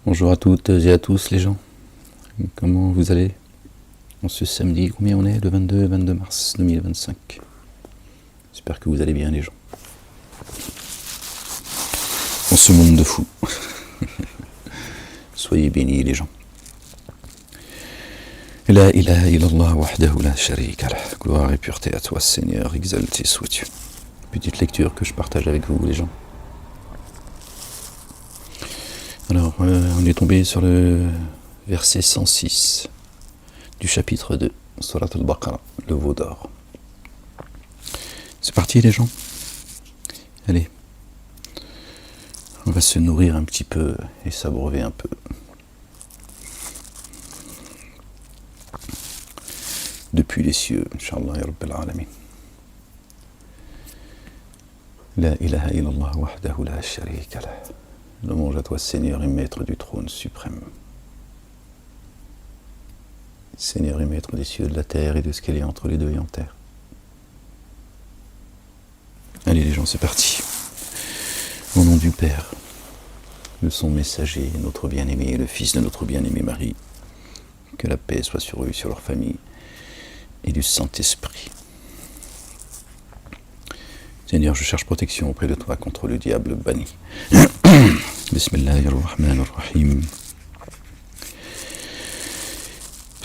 Bonjour à toutes et à tous les gens. Comment vous allez en ce samedi? Combien on est? Le 22 mars 2025. J'espère que vous allez bien les gens. En ce monde de fous. Soyez bénis les gens. La ilaha illallah wahdahu la sharika lah. Gloire et pureté à toi Seigneur, exalté sois-tu. Petite lecture que je partage avec vous les gens. Alors, on est tombé sur le verset 106 du chapitre 2, Surat al-Baqarah, le veau d'or. C'est parti les gens. Allez, on va se nourrir un petit peu et s'abreuver un peu. Depuis les cieux, Inch'Allah ya Rabbil Alamin. La ilaha illallah wahdahu la sharika lah. Louange à toi Seigneur et Maître du trône suprême. Seigneur et Maître des cieux, de la terre et de ce qu'il y a entre les deux et en terre. Allez les gens, c'est parti. Au nom du Père, de son messager, notre bien-aimé, le Fils de notre bien-aimé Marie, que la paix soit sur eux, sur leur famille, et du Saint-Esprit. Seigneur, je cherche protection auprès de toi contre le diable banni. Bismillahirrahmanirrahim.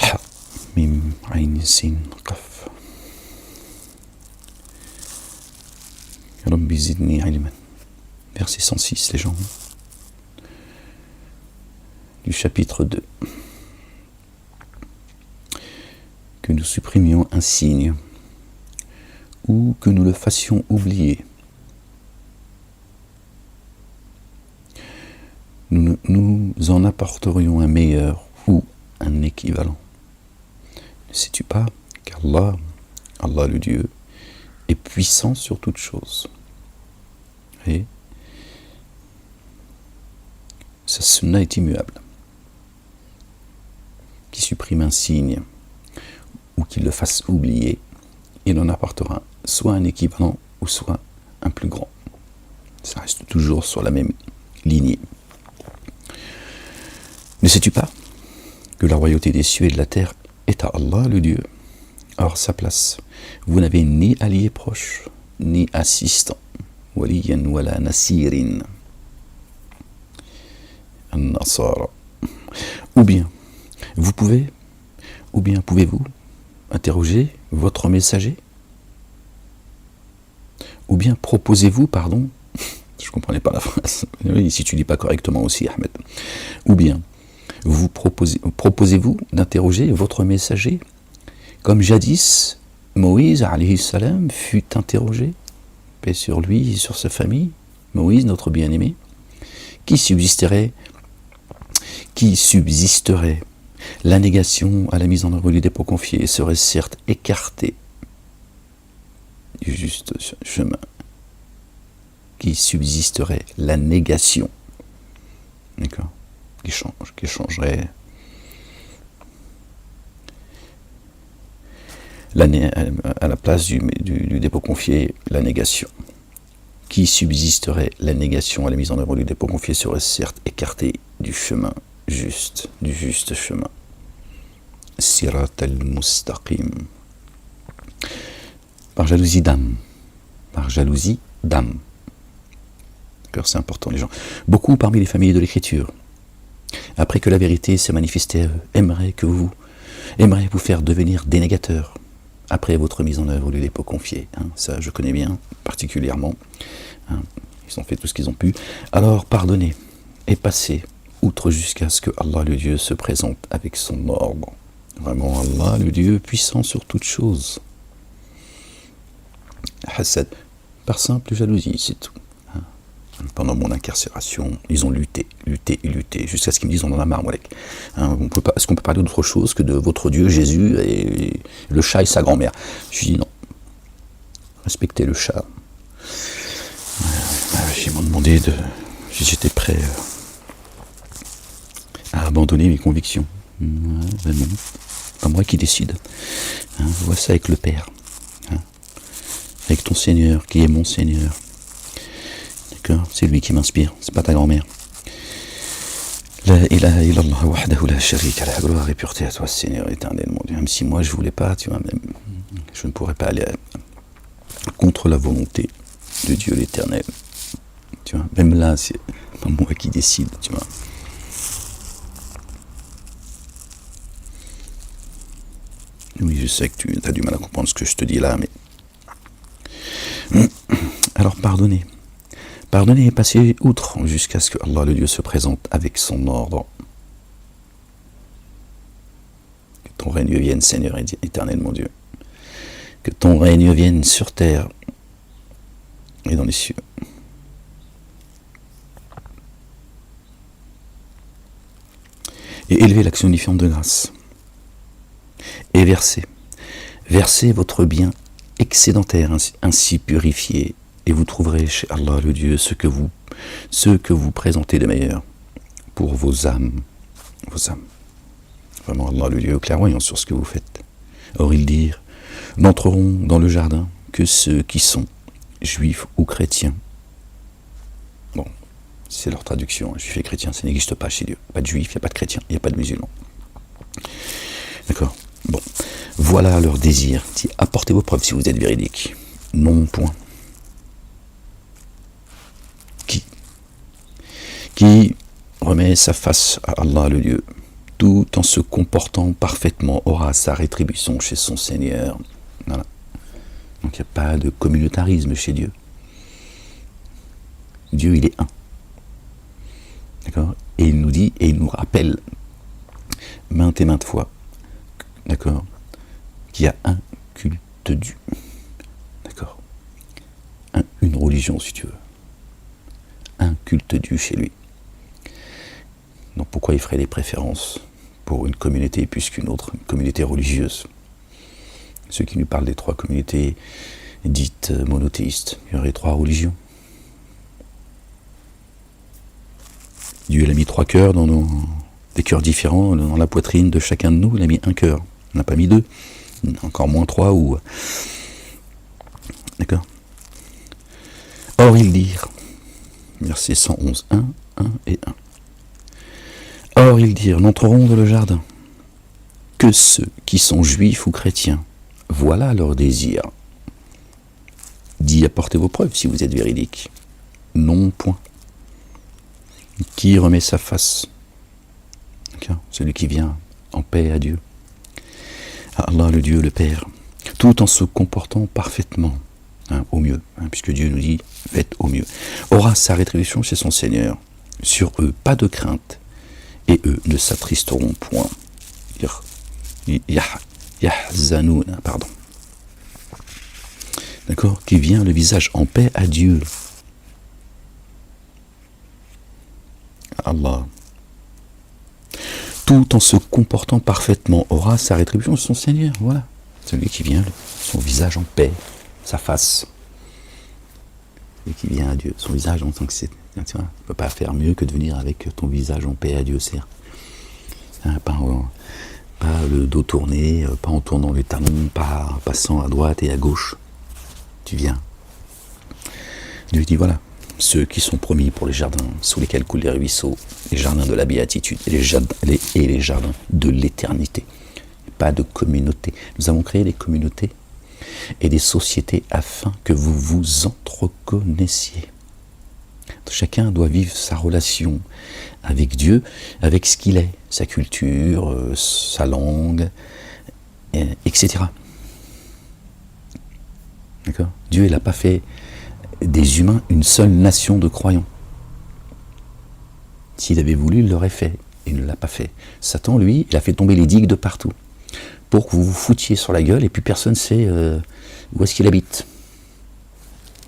Ha, mim, ayn, sin, qaf. Rabbi zidni ilman. Verset 106, les gens. Du chapitre 2. Que nous supprimions un signe, ou que nous le fassions oublier. Nous en apporterions un meilleur ou un équivalent. Ne sais-tu pas qu'Allah, Allah le Dieu, est puissant sur toute chose. Et sa sunna est immuable. Qui supprime un signe ou qu'il le fasse oublier, il en apportera soit un équivalent ou soit un plus grand. Ça reste toujours sur la même lignée. Ne sais-tu pas que la royauté des cieux et de la terre est à Allah le Dieu? Or sa place, vous n'avez ni allié proche, ni assistant. Waliyan wala nasirin. An-Nasara. Ou bien pouvez-vous interroger votre messager? Ou bien proposez-vous, pardon, je ne comprenais pas la phrase, oui, si tu ne lis pas correctement aussi, Ahmed. Ou bien, proposez-vous d'interroger votre messager, comme jadis Moïse, alayhi salam, fut interrogé, paix sur lui et sur sa famille, Moïse, notre bien-aimé, qui subsisterait la négation à la mise en œuvre du dépôt confié serait certes écartée du juste chemin, qui subsisterait la négation, d'accord, qui changerait à la place du dépôt confié, la négation, qui subsisterait la négation à la mise en œuvre du dépôt confié serait certes écartée du chemin juste, du juste chemin. Sirat al-Mustaqim. Par jalousie d'âme. D'accord, c'est important les gens. Beaucoup parmi les familles de l'écriture, après que la vérité s'est manifestée à eux, aimeraient vous faire devenir des négateurs, après votre mise en œuvre du dépôt confié. Ça, je connais bien, particulièrement. Ils ont fait tout ce qu'ils ont pu. Alors, pardonnez et passez outre jusqu'à ce que Allah le Dieu se présente avec son ordre. Vraiment, Allah le Dieu puissant sur toute chose. Hassad, par simple jalousie, c'est tout. Pendant mon incarcération, ils ont lutté, jusqu'à ce qu'ils me disent on en a marre, Walek. Est-ce qu'on peut parler d'autre chose que de votre Dieu Jésus et le chat et sa grand-mère? Je dis non. Respectez le chat. Ils m'ont demandé j'étais prêt à abandonner mes convictions. Non, pas moi qui décide. Vois ça avec le Père. Avec ton Seigneur, qui est mon Seigneur. D'accord? C'est lui qui m'inspire, c'est pas ta grand-mère. La ilaha illallah wahdahu la sharika lah, gloire et pureté à toi, Seigneur éternel, mon Dieu. Même si moi je voulais pas, tu vois, même, je ne pourrais pas aller contre la volonté de Dieu l'éternel. Tu vois, même là, c'est pas moi qui décide, tu vois. Oui, je sais que tu as du mal à comprendre ce que je te dis là, mais... Alors pardonnez. Pardonnez et passez outre jusqu'à ce que Allah le Dieu se présente avec son ordre. Que ton règne vienne, Seigneur éternel, mon Dieu. Que ton règne vienne sur terre et dans les cieux. Et élevez l'action unifiante de grâce. Et versez votre bien excédentaire, ainsi purifié, et vous trouverez chez Allah le Dieu ce que vous présentez de meilleur pour vos âmes. Vraiment, Allah le Dieu clairvoyant sur ce que vous faites. Or ils dirent, n'entreront dans le jardin que ceux qui sont juifs ou chrétiens. Bon, c'est leur traduction, juifs et chrétiens, ça n'existe pas chez Dieu. Pas de juifs, il n'y a pas de chrétiens, il n'y a pas de musulmans. D'accord. Bon, voilà leur désir. Apportez vos preuves si vous êtes véridique. Non, point. Qui remet sa face à Allah le Dieu, tout en se comportant parfaitement, aura sa rétribution chez son Seigneur. Voilà. Donc il n'y a pas de communautarisme chez Dieu. Dieu, il est un. D'accord. Et il nous dit, et il nous rappelle, maintes et maintes fois, d'accord, qu'il y a un culte Dieu. D'accord. Une religion, si tu veux. Un culte Dieu chez lui. Donc pourquoi il ferait des préférences pour une communauté plus qu'une autre, une communauté religieuse? Ceux qui nous parlent des trois communautés dites monothéistes, il y aurait trois religions. Dieu il a mis trois cœurs des cœurs différents dans la poitrine de chacun de nous, il a mis un cœur. On n'a pas mis deux, encore moins trois ou... D'accord. Or ils dirent, verset 111, 1 et 1. Or ils dirent, n'entreront dans le jardin que ceux qui sont juifs ou chrétiens. Voilà leur désir. Dit, apportez vos preuves si vous êtes véridique. Non, point. Qui remet sa face? Celui qui vient en paix à Dieu. À Allah le Dieu, le Père. Tout en se comportant parfaitement, au mieux. Puisque Dieu nous dit, faites au mieux. Aura sa rétribution chez son Seigneur. Sur eux, pas de crainte. Et eux ne s'attristeront point. Yahzanoun, pardon. D'accord? Qui vient le visage en paix à Dieu. Allah. Tout en se comportant parfaitement aura sa rétribution de son Seigneur. Voilà. Celui qui vient, son visage en paix, sa face. Et qui vient à Dieu. Son visage en tant que c'est. Tu vois, ne peut pas faire mieux que de venir avec ton visage en paix à Dieu, c'est pas le dos tourné, pas en tournant les talons, pas en passant à droite et à gauche. Tu viens. Dieu dit voilà, ceux qui sont promis pour les jardins sous lesquels coulent les ruisseaux, les jardins de la béatitude et les jardins de l'éternité. Pas de communauté. Nous avons créé des communautés et des sociétés afin que vous vous entreconnaissiez. Chacun doit vivre sa relation avec Dieu, avec ce qu'il est, sa culture, sa langue, etc. D'accord ? Dieu, il n'a pas fait des humains une seule nation de croyants. S'il avait voulu, il l'aurait fait. Il ne l'a pas fait. Satan, lui, il a fait tomber les digues de partout, pour que vous vous foutiez sur la gueule et puis personne ne sait où est-ce qu'il habite.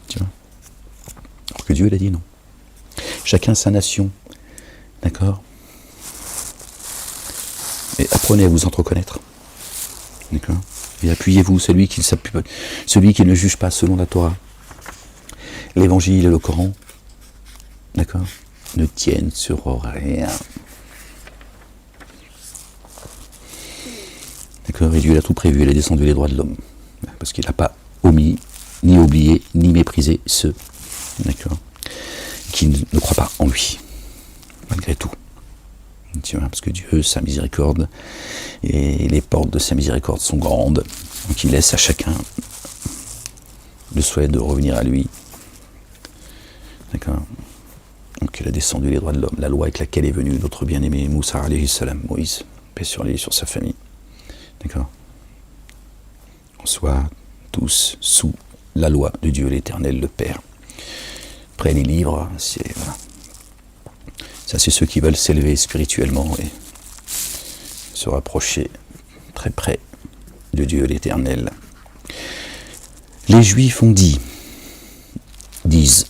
Tu vois ? Alors que Dieu, il a dit non. Chacun sa nation, d'accord? Et apprenez à vous entreconnaître, d'accord? Et appuyez-vous, celui qui ne juge pas selon la Torah, l'Évangile et le Coran, d'accord? Ne tiennent sur rien. D'accord? Et Dieu a tout prévu, il a descendu les droits de l'homme, parce qu'il n'a pas omis, ni oublié, ni méprisé ceux, d'accord, qui ne croient pas en lui, malgré tout. tu vois, parce que Dieu, sa miséricorde, et les portes de sa miséricorde sont grandes, donc il laisse à chacun le souhait de revenir à lui. D'accord. Donc il a descendu les droits de l'homme, la loi avec laquelle est venu notre bien-aimé Moussa alayhi salam, Moïse, paix sur lui, sur sa famille. D'accord. On soit tous sous la loi de Dieu l'Éternel, le Père. Après les livres, c'est voilà. Ça c'est ceux qui veulent s'élever spirituellement et se rapprocher très près de Dieu l'Éternel. Les Juifs ont disent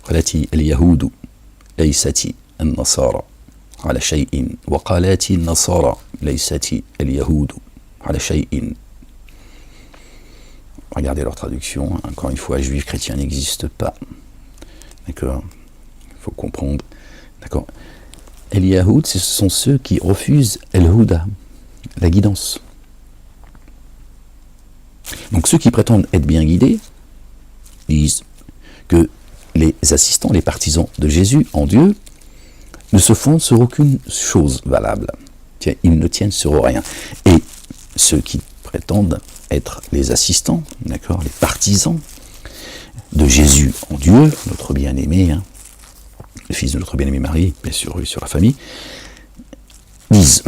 قالت اليهود ليست النصارى على شيء وقالت النصارى ليست اليهود على شيء. Regardez leur traduction, encore une fois, juifs, chrétiens n'existent pas. D'accord. Il faut comprendre. D'accord. El Yahoud, ce sont ceux qui refusent El Huda, la guidance. Donc ceux qui prétendent être bien guidés disent que les assistants, les partisans de Jésus en Dieu ne se fondent sur aucune chose valable. Ils ne tiennent sur rien. Et ceux qui prétendent être les assistants, d'accord, les partisans de Jésus en Dieu, notre bien-aimé, hein, le fils de notre bien-aimé Marie, bien sûr, sur la famille, disent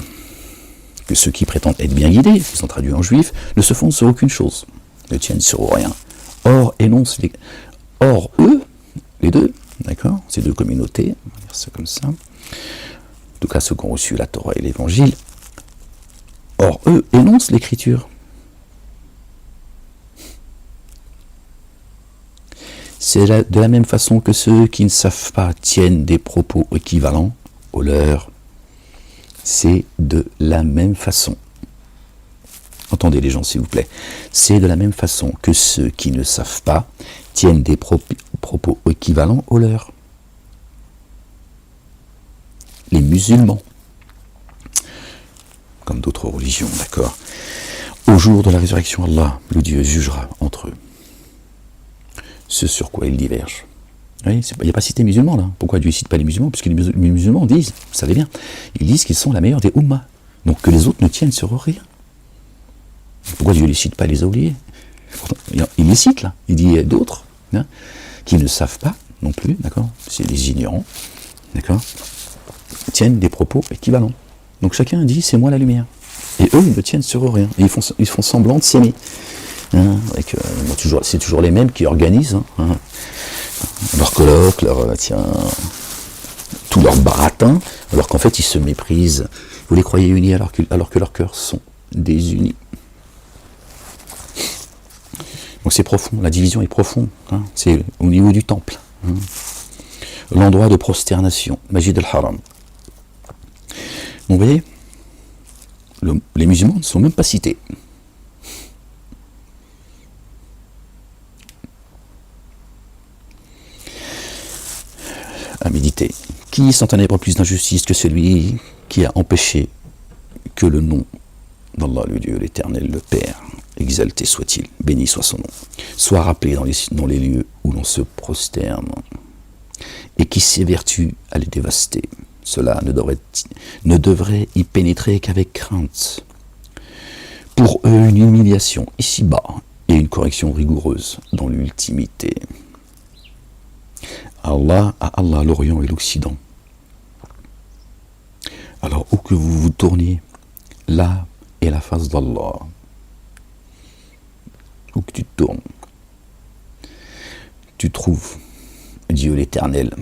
que ceux qui prétendent être bien guidés, ils sont traduits en juifs, ne se fondent sur aucune chose, ne tiennent sur rien. Or, eux, les deux, d'accord, ces deux communautés, on va dire ça comme ça, en tout cas ceux qui ont reçu la Torah et l'Évangile, or eux énoncent l'Écriture. C'est de la même façon que ceux qui ne savent pas tiennent des propos équivalents aux leurs. C'est de la même façon. Entendez les gens s'il vous plaît. C'est de la même façon que ceux qui ne savent pas tiennent des propos équivalents aux leurs. Les musulmans, comme d'autres religions, d'accord. Au jour de la résurrection, Allah, le Dieu, jugera entre eux ce sur quoi ils divergent. Oui, il n'y a pas cité musulmans là. Pourquoi Dieu ne cite pas les musulmans? Puisque les musulmans disent, vous savez bien, ils disent qu'ils sont la meilleure des ummas. Donc que les autres ne tiennent sur rien. Pourquoi Dieu ne les cite pas, les a oubliés? Il les cite là. Il dit d'autres hein, qui ne savent pas non plus, d'accord. C'est des ignorants, d'accord. Tiennent des propos équivalents. Donc chacun dit c'est moi la lumière. Et eux ils ne tiennent sur rien. Et ils font semblant de s'aimer. Hein, c'est toujours les mêmes qui organisent leur colloque, tout leur baratin, alors qu'en fait ils se méprisent. Vous les croyez unis alors que leurs cœurs sont désunis. Donc c'est profond, la division est profonde. Hein, c'est au niveau du temple. Hein, l'endroit de prosternation, Masjid al-Haram. Donc vous voyez, les musulmans ne sont même pas cités. À méditer. Qui s'en ténèbre plus d'injustice que celui qui a empêché que le nom d'Allah, le Dieu, l'Éternel, le Père, exalté soit-il, béni soit son nom, soit rappelé dans les lieux où l'on se prosterne, et qui s'évertue à les dévaster. Cela ne devrait y pénétrer qu'avec crainte. Pour eux, une humiliation ici-bas et une correction rigoureuse dans l'ultimité. Allah, à Allah l'Orient et l'Occident. Alors où que vous vous tourniez, là est la face d'Allah. Où que tu te tournes, tu trouves Dieu l'Éternel,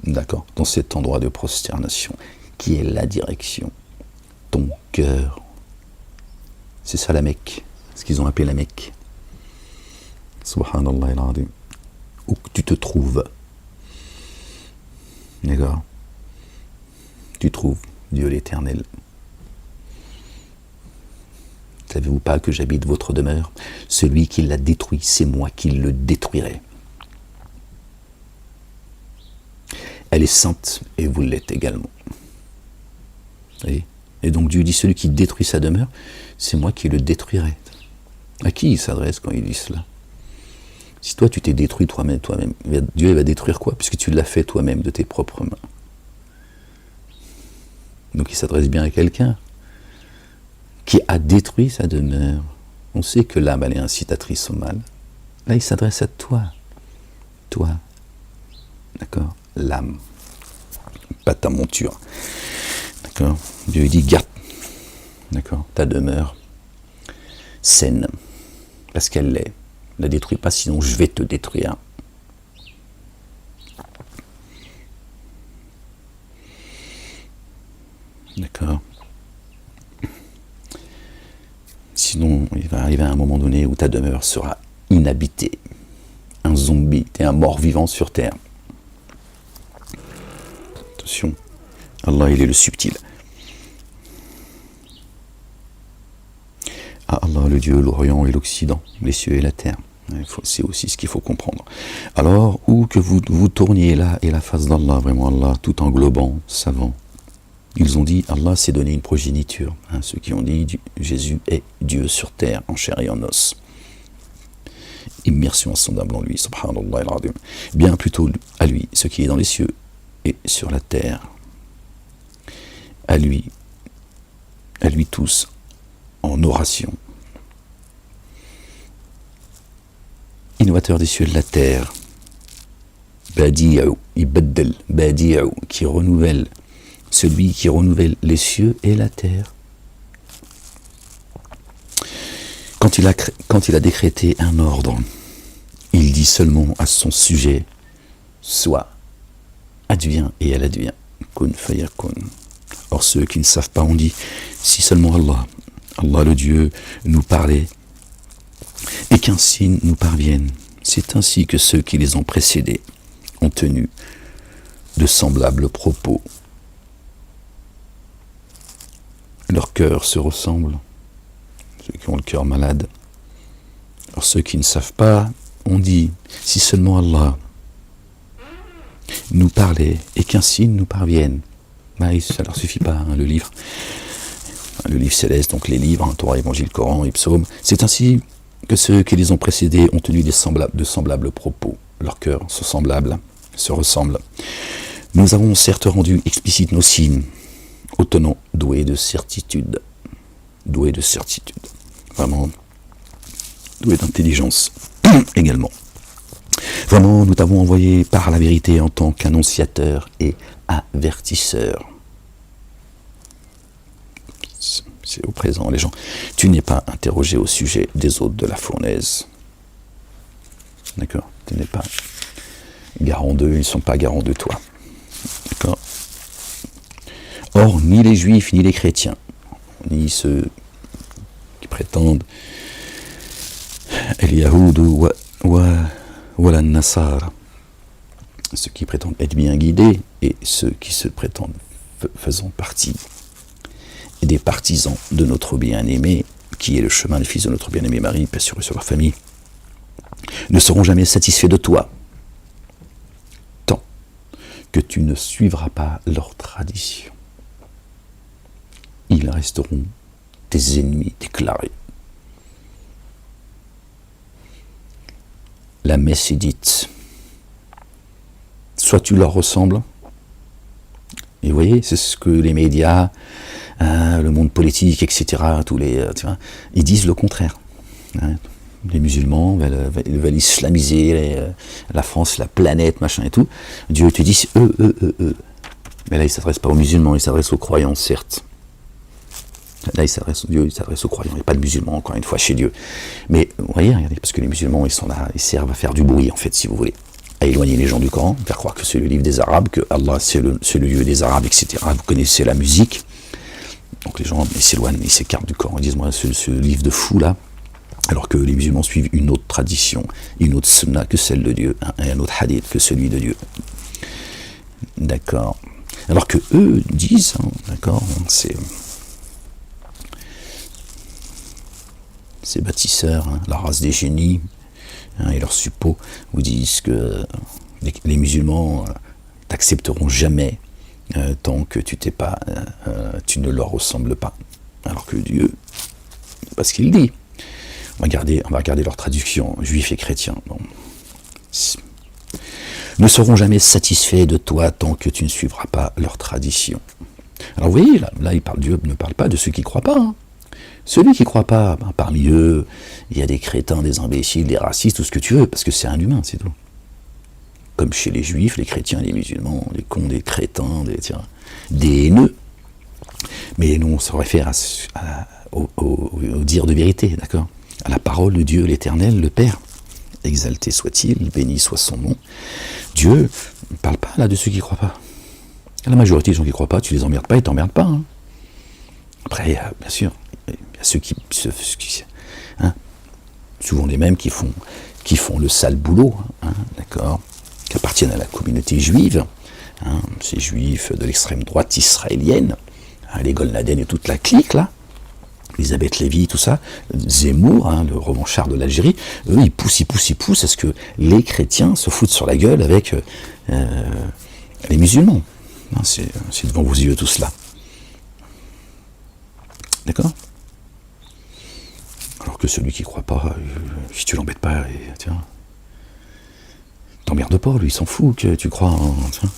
d'accord, dans cet endroit de prosternation, qui est la direction, ton cœur. C'est ça la Mecque, ce qu'ils ont appelé la Mecque. Subhanallah al-Azim. Où que tu te trouves, d'accord, tu trouves Dieu l'Éternel. Savez-vous pas que j'habite votre demeure? Celui qui l'a détruit, c'est moi qui le détruirai. Elle est sainte et vous l'êtes également. Et donc Dieu dit, celui qui détruit sa demeure, c'est moi qui le détruirai. À qui il s'adresse quand il dit cela? Si toi tu t'es détruit toi-même, Dieu va détruire quoi? Puisque tu l'as fait toi-même de tes propres mains. Donc il s'adresse bien à quelqu'un qui a détruit sa demeure. On sait que l'âme, elle est incitatrice au mal. Là, il s'adresse à toi. Toi. D'accord? L'âme. Pas ta monture. D'accord? Dieu dit, garde. D'accord? Ta demeure saine. Parce qu'elle l'est. Ne la détruis pas, sinon je vais te détruire. D'accord? Sinon, il va arriver à un moment donné où ta demeure sera inhabitée. Un zombie, t'es un mort-vivant sur terre. Attention, Allah, il est le subtil. Ah, Allah, le Dieu, l'Orient et l'Occident, les cieux et la terre. C'est aussi ce qu'il faut comprendre. Alors, où que vous tourniez là et la face d'Allah, vraiment Allah, tout englobant, savant, ils ont dit, Allah s'est donné une progéniture. Ceux qui ont dit, Jésus est Dieu sur terre, en chair et en os. Immersion insondable en lui, subhanallah al-azim. Bien plutôt à lui, ce qui est dans les cieux et sur la terre. À lui tous, en oration. Innovateur des cieux et de la terre. Badi'u, ibaddal, badi'u, qui renouvelle. Celui qui renouvelle les cieux et la terre. Quand il a décrété un ordre, il dit seulement à son sujet, soit, advient et elle advient. Kun fayakun. Or ceux qui ne savent pas ont dit, si seulement Allah le Dieu, nous parlait, et qu'un signe nous parvienne. C'est ainsi que ceux qui les ont précédés ont tenu de semblables propos. Leurs cœurs se ressemblent, ceux qui ont le cœur malade. Alors ceux qui ne savent pas ont dit, si seulement Allah nous parlait et qu'un signe nous parvienne. Ça ne leur suffit pas, le livre céleste, donc les livres, Torah, Évangile, Coran et Psaumes. C'est ainsi que ceux qui les ont précédés ont tenu de semblables propos. Leurs cœurs sont semblables, se ressemblent. Nous avons certes rendu explicites nos signes, aux tenants doués de certitude. Vraiment, doués d'intelligence également. Vraiment, nous t'avons envoyé par la vérité en tant qu'annonciateur et avertisseur. C'est au présent, les gens. Tu n'es pas interrogé au sujet des hôtes de la fournaise. D'accord? Tu n'es pas garant d'eux, ils ne sont pas garants de toi. D'accord? Or, ni les juifs, ni les chrétiens, ni ceux qui prétendent El-Yahoud ou la Nassar, ceux qui prétendent être bien guidés et ceux qui se prétendent faisant partie des partisans de notre bien-aimé, qui est le chemin du fils de notre bien-aimé Marie, paix sur eux, sur leur famille, ne seront jamais satisfaits de toi, tant que tu ne suivras pas leur tradition. Ils resteront tes ennemis déclarés. La messe est dite. Soit tu leur ressembles, et vous voyez, c'est ce que les médias, le monde politique, etc., ils disent le contraire. Les musulmans veulent islamiser la France, la planète, machin et tout. Dieu te dit eux. Mais là, il ne s'adresse pas aux musulmans, il s'adresse aux croyants, certes. Là, Dieu s'adresse aux croyants, il n'y a pas de musulmans, encore une fois, chez Dieu. Mais, vous voyez, regardez, parce que les musulmans, ils sont là, ils servent à faire du bruit, en fait, si vous voulez. À éloigner les gens du Coran, faire croire que c'est le livre des Arabes, que Allah, c'est le lieu des Arabes, etc. Vous connaissez la musique. Donc les gens, ils s'éloignent, ils s'écartent du Coran, ils disent, moi, ce livre de fou, là, alors que les musulmans suivent une autre tradition, une autre sunna que celle de Dieu, et un autre hadith que celui de Dieu. D'accord. Alors que eux disent, d'accord, ces bâtisseurs, la race des génies, et leurs suppôts, vous disent que les musulmans t'accepteront jamais tant que tu ne leur ressembles pas. Alors que Dieu, c'est pas ce qu'il dit. On va regarder leur traduction, juifs et chrétiens. Bon. Ne seront jamais satisfaits de toi tant que tu ne suivras pas leur tradition. Alors vous voyez, là Dieu ne parle pas de ceux qui ne croient pas. Hein. Celui qui ne croit pas, parmi eux, il y a des crétins, des imbéciles, des racistes, tout ce que tu veux, parce que c'est un humain, c'est tout. Comme chez les juifs, les chrétiens, les musulmans, les cons, des crétins, des haineux. Mais nous, on se réfère au dire de vérité, d'accord? À la parole de Dieu, l'Éternel, le Père. Exalté soit-il, béni soit son nom. Dieu ne parle pas là de ceux qui ne croient pas. La majorité des gens qui ne croient pas, tu les emmerdes pas, ils ne t'emmerdent pas. Hein. Après, bien sûr, il y a ceux qui hein, souvent les mêmes qui font le sale boulot, hein, d'accord, qui appartiennent à la communauté juive, hein, ces juifs de l'extrême droite israélienne, hein, les Golnaden et toute la clique là, Elisabeth Lévy, tout ça, Zemmour, hein, le revanchard de l'Algérie, eux ils poussent à ce que les chrétiens se foutent sur la gueule avec les musulmans. Hein, c'est devant vos yeux tout cela. D'accord? Alors que celui qui ne croit pas, si tu l'embêtes pas, tiens, t'emmerdes pas, lui, il s'en fout que tu crois. Hein, tiens.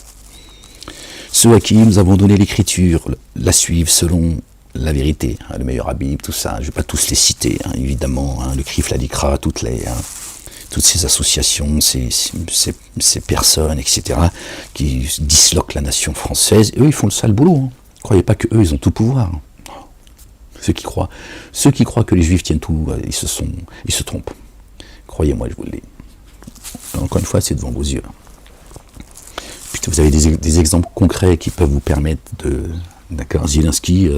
Ceux à qui nous avons donné l'écriture la suivent selon la vérité, hein, le meilleur Habib, tout ça. Je ne vais pas tous les citer, hein, évidemment, hein, le CRIF, la DICRA, toutes ces associations, ces personnes, etc., qui disloquent la nation française. Eux, ils font le sale boulot. Hein. Ne croyez pas qu'eux, ils ont tout pouvoir. Hein. Ceux qui croient que les juifs tiennent tout, ils se trompent. Croyez-moi, je vous le dis. Encore une fois, c'est devant vos yeux. Putain, vous avez des exemples concrets qui peuvent vous permettre de... D'accord, Zelensky,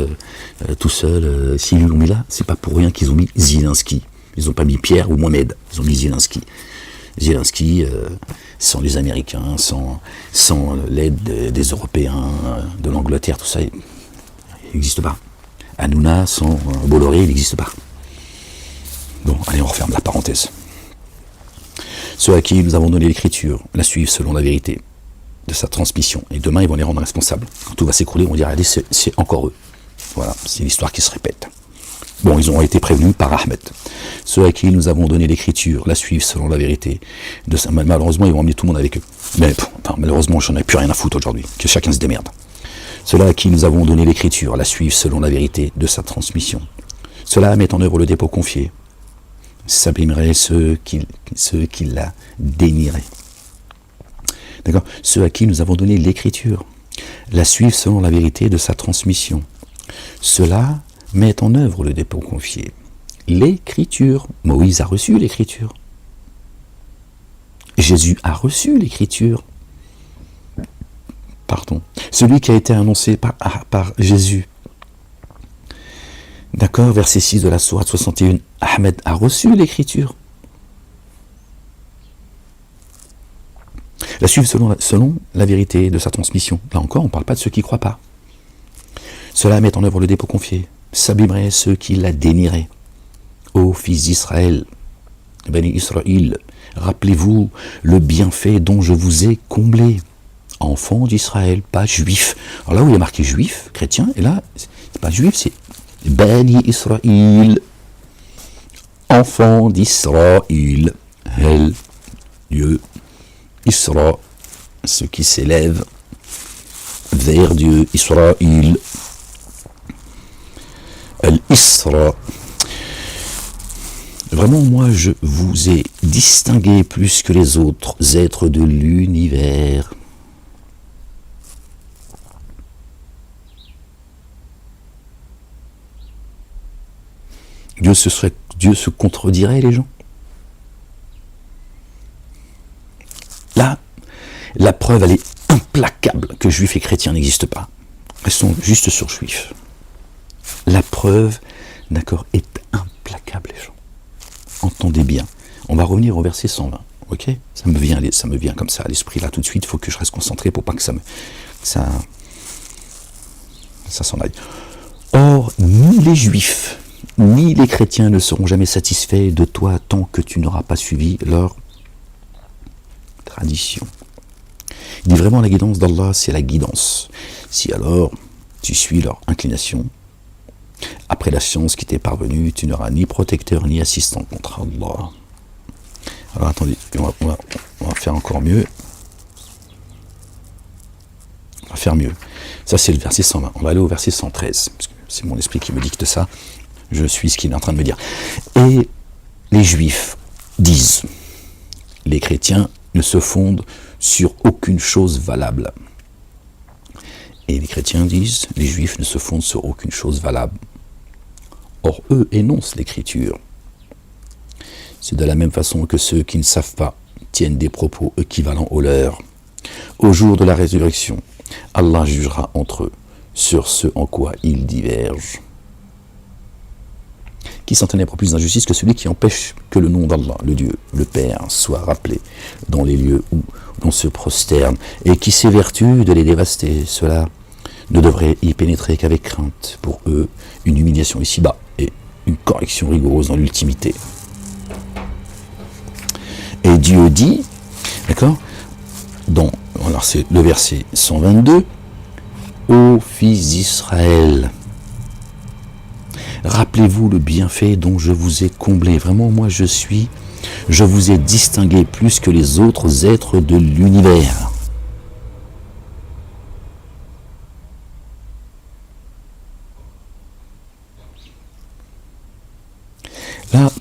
tout seul, s'ils l'ont mis là, c'est pas pour rien qu'ils ont mis Zelensky. Ils n'ont pas mis Pierre ou Mohamed, ils ont mis Zelensky. Zelensky, sans les Américains, sans l'aide des Européens, de l'Angleterre, tout ça, il n'existe pas. Hanouna sans Bolloré, il n'existe pas. Bon, allez, on referme la parenthèse. Ceux à qui nous avons donné l'écriture la suivent selon la vérité de sa transmission. Et demain, ils vont les rendre responsables. Quand tout va s'écrouler, on va dire, allez, c'est encore eux. Voilà, c'est l'histoire qui se répète. Bon, ils ont été prévenus par Ahmed. Ceux à qui nous avons donné l'écriture la suivent selon la vérité. Malheureusement, ils vont emmener tout le monde avec eux. Mais malheureusement, j'en ai plus rien à foutre aujourd'hui. Que chacun se démerde. Ceux à qui nous avons donné l'écriture la suivent selon la vérité de sa transmission. Cela met en œuvre le dépôt confié. S'abîmeraient ceux qui la dénieraient. D'accord ? Ceux à qui nous avons donné l'écriture la suivent selon la vérité de sa transmission. Cela met en œuvre le dépôt confié. L'écriture. Moïse a reçu l'écriture. Jésus a reçu l'écriture. Pardon. Celui qui a été annoncé par Jésus. D'accord, verset 6 de la sourate 61. Ahmed a reçu l'écriture. La suivre selon la vérité de sa transmission. Là encore, on ne parle pas de ceux qui ne croient pas. Cela met en œuvre le dépôt confié. S'abîmeraient ceux qui la dénieraient. Ô fils d'Israël, Bani Israël, rappelez-vous le bienfait dont je vous ai comblé. Enfants d'Israël, pas juifs. Alors là où il y a marqué juif, chrétien, et là, c'est pas juif, c'est Bani Israël. Enfants d'Israël. El, Dieu. Isra, ceux qui s'élèvent vers Dieu. Israël. Al-Isra. Vraiment, moi, je vous ai distingué plus que les autres êtres de l'univers. Dieu se contredirait, les gens? Là, la preuve, elle est implacable que juifs et chrétiens n'existent pas. Restons juste sur juifs. La preuve, d'accord, est implacable, les gens. Entendez bien. On va revenir au verset 120, ok? Ça me vient comme ça à l'esprit, là, tout de suite. Il faut que je reste concentré pour pas que ça s'en aille. Or, ni les juifs, ni les chrétiens ne seront jamais satisfaits de toi tant que tu n'auras pas suivi leur tradition. Il dit vraiment, la guidance d'Allah, c'est la guidance. Si alors tu suis leur inclination, après la science qui t'est parvenue, tu n'auras ni protecteur ni assistant contre Allah. Alors attendez, on va faire encore mieux. On va faire mieux. Ça, c'est le verset 120. On va aller au verset 113, parce que c'est mon esprit qui me dicte ça. Je suis ce qu'il est en train de me dire. Et les Juifs disent, les chrétiens ne se fondent sur aucune chose valable. Et les chrétiens disent, les Juifs ne se fondent sur aucune chose valable. Or, eux énoncent l'écriture. C'est de la même façon que ceux qui ne savent pas tiennent des propos équivalents aux leurs. Au jour de la résurrection, Allah jugera entre eux sur ce en quoi ils divergent. Qui s'en ténèbres plus d'injustice que celui qui empêche que le nom d'Allah, le Dieu, le Père, soit rappelé dans les lieux où l'on se prosterne, et qui s'évertue de les dévaster. Cela ne devrait y pénétrer qu'avec crainte. Pour eux, une humiliation ici-bas et une correction rigoureuse dans l'ultimité. Et Dieu dit, d'accord, alors c'est le verset 122, ô fils d'Israël, rappelez-vous le bienfait dont je vous ai comblé. Vraiment, moi je vous ai distingué plus que les autres êtres de l'univers. Là,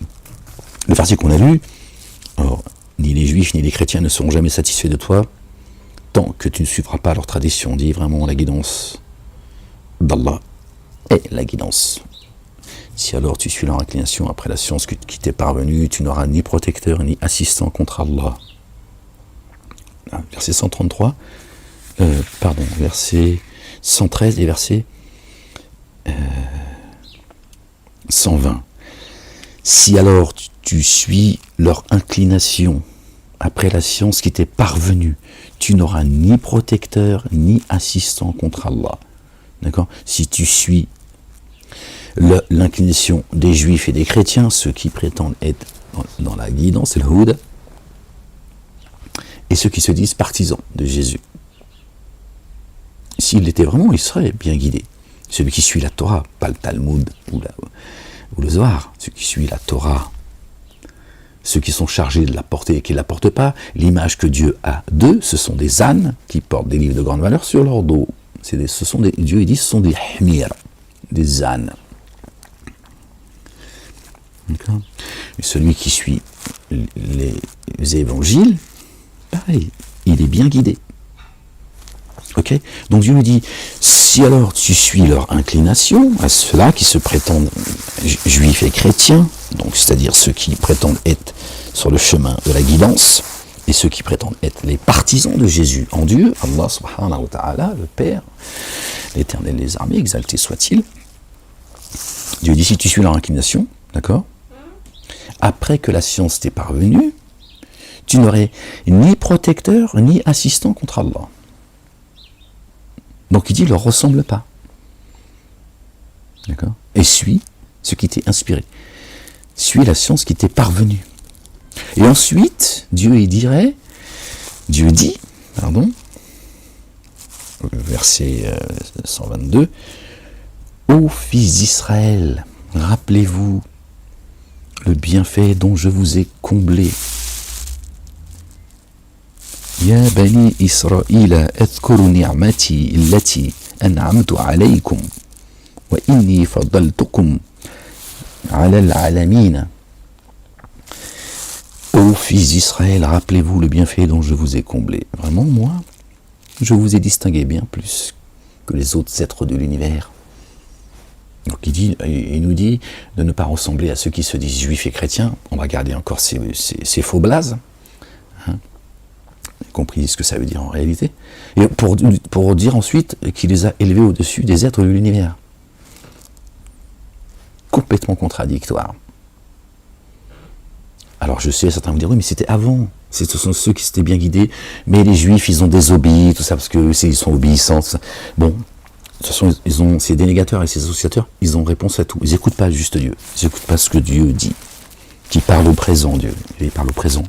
le verset qu'on a lu, alors, ni les Juifs ni les chrétiens ne seront jamais satisfaits de toi tant que tu ne suivras pas leur tradition. Dit vraiment la guidance d'Allah est la guidance. Si alors tu suis leur inclination après la science qui t'est parvenue, tu n'auras ni protecteur ni assistant contre Allah. Verset 133, verset 113 et verset 120. Si alors tu suis leur inclination après la science qui t'est parvenue, tu n'auras ni protecteur ni assistant contre Allah. D'accord ? Si tu suis l'inclination des Juifs et des chrétiens, ceux qui prétendent être dans la guidance, c'est le Houda, et ceux qui se disent partisans de Jésus. S'il l'était vraiment, il serait bien guidé. Celui qui suit la Torah, pas le Talmud ou le Zohar, ceux qui suivent la Torah, ceux qui sont chargés de la porter et qui ne la portent pas, l'image que Dieu a d'eux, ce sont des ânes qui portent des livres de grande valeur sur leur dos. Dieu dit, ce sont des hmir, des ânes. D'accord ? Et celui qui suit les évangiles, pareil, il est bien guidé. Ok ? Donc Dieu nous dit, si alors tu suis leur inclination, à ceux-là qui se prétendent juifs et chrétiens, donc c'est-à-dire ceux qui prétendent être sur le chemin de la guidance, et ceux qui prétendent être les partisans de Jésus en Dieu, Allah subhanahu wa ta'ala, le Père, l'Éternel des armées, exalté soit-il, Dieu dit, si tu suis leur inclination, d'accord ? Après que la science t'est parvenue, tu n'aurais ni protecteur, ni assistant contre Allah. Donc il dit, ne leur ressemble pas. D'accord ? Et suis ce qui t'est inspiré. Suis la science qui t'est parvenue. Et ensuite, Dieu dit, verset 122, ô fils d'Israël, rappelez-vous le bienfait dont je vous ai comblé. Ya bani Israël, adkuru ni'mati allati an'amtu alaykum wa inni faddaltukum ala al-alamin. Ô fils d'Israël, rappelez-vous le bienfait dont je vous ai comblé. Vraiment, moi, je vous ai distingué bien plus que les autres êtres de l'univers. Donc il nous dit de ne pas ressembler à ceux qui se disent juifs et chrétiens. On va garder encore ces faux blazes. Hein, compris ce que ça veut dire en réalité. Et pour dire ensuite qu'il les a élevés au-dessus des êtres de l'univers. Complètement contradictoire. Alors je sais, certains vont dire, oui mais c'était avant. Ce sont ceux qui s'étaient bien guidés. Mais les juifs, ils ont désobéi, tout ça, parce qu'ils sont obéissants. Bon. De toute façon, ces dénégateurs et ces associateurs, ils ont réponse à tout. Ils n'écoutent pas juste Dieu. Ils n'écoutent pas ce que Dieu dit. Qui parle au présent, Dieu. Il parle au présent.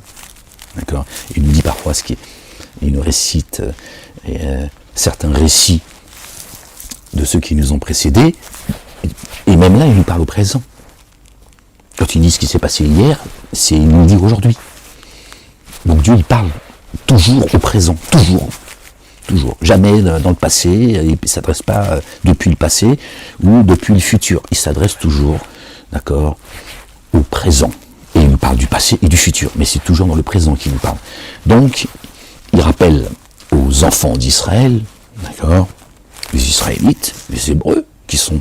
D'accord ? Il nous dit parfois il nous récite certains récits de ceux qui nous ont précédés. Et même là, il nous parle au présent. Quand il dit ce qui s'est passé hier, il nous dit aujourd'hui. Donc Dieu, il parle toujours au présent. Toujours. toujours. Jamais dans le passé, il ne s'adresse pas depuis le passé ou depuis le futur. Il s'adresse toujours, d'accord, au présent. Et il nous parle du passé et du futur, mais c'est toujours dans le présent qu'il nous parle. Donc, il rappelle aux enfants d'Israël, d'accord, les Israélites, les Hébreux, qui sont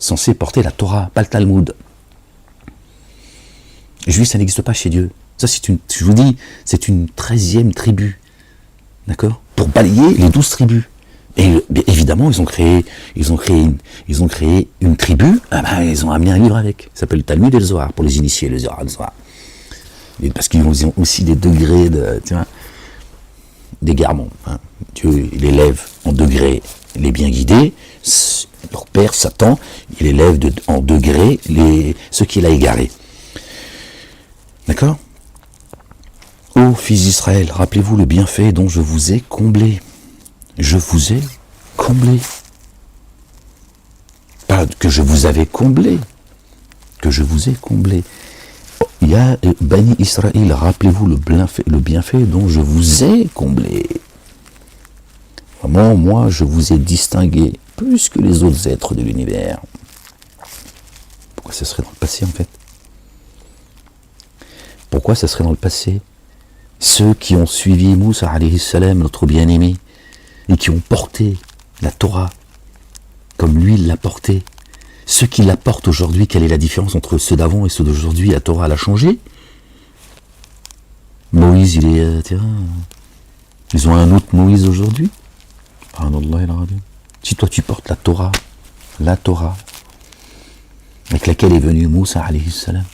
censés porter la Torah, pas le Talmud. Les Juifs, ça n'existe pas chez Dieu. Ça, je vous dis, c'est une 13e tribu, d'accord, pour balayer les 12 tribus. Et évidemment, ils ont créé une tribu. Ils ont amené un livre avec. Ça s'appelle le Talmud et le Zohar pour les initiés, le Zohar. Parce qu'ils ont aussi des degrés d'égarement. Hein. Dieu, il élève en degrés les bien guidés. Leur père, Satan, il élève en degrés ceux qu'il a égarés. D'accord ? Ô fils d'Israël, rappelez-vous le bienfait dont je vous ai comblé. Je vous ai comblé. Pas que je vous avais comblé, que je vous ai comblé. Il y a Bani Israël, rappelez-vous le bienfait dont je vous ai comblé. Vraiment, moi, je vous ai distingué plus que les autres êtres de l'univers. Pourquoi ça serait dans le passé, en fait ? Pourquoi ça serait dans le passé ? Ceux qui ont suivi Moussa, alayhi salam, notre bien-aimé, et qui ont porté la Torah, comme lui il l'a porté, ceux qui la portent aujourd'hui, quelle est la différence entre ceux d'avant et ceux d'aujourd'hui ? La Torah, elle a changé. Moïse, ils ont un autre Moïse aujourd'hui. Si toi tu portes la Torah, avec laquelle est venu Moussa, alayhi salam,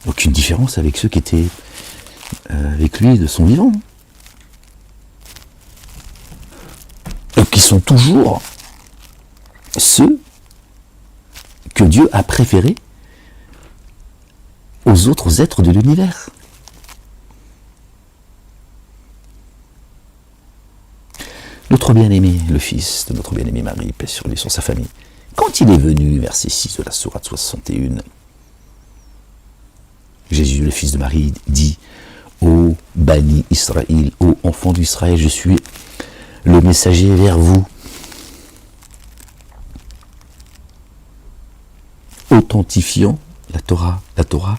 aucune différence avec ceux qui étaient avec lui de son vivant. Et qui sont toujours ceux que Dieu a préférés aux autres êtres de l'univers. Notre bien-aimé, le fils de notre bien-aimé Marie, paix sur lui, sur sa famille, quand il est venu, verset 6 de la sourate 61, Jésus, le fils de Marie, dit « Ô Bani Israël, ô enfants d'Israël, je suis le messager vers vous, authentifiant la Torah. La Torah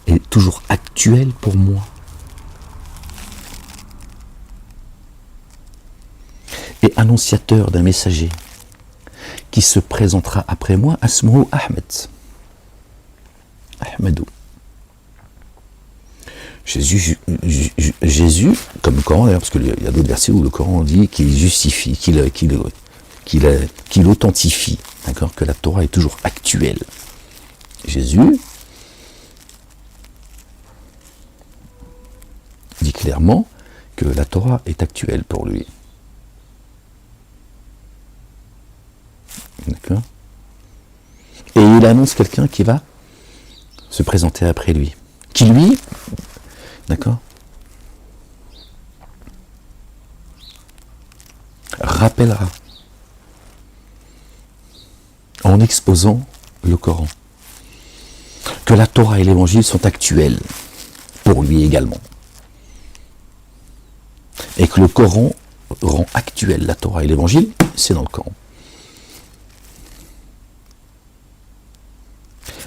est toujours actuelle pour moi. Et annonciateur d'un messager qui se présentera après moi, Asmou Ahmed. Ahmedou. Jésus, comme le Coran d'ailleurs, parce qu'il y a d'autres versets où le Coran dit qu'il justifie, qu'il authentifie, d'accord, que la Torah est toujours actuelle. Jésus dit clairement que la Torah est actuelle pour lui. D'accord ? Et il annonce quelqu'un qui va se présenter après lui. Qui lui, d'accord, rappellera en exposant le Coran que la Torah et l'Évangile sont actuels pour lui également. Et que le Coran rend actuel la Torah et l'Évangile, c'est dans le Coran.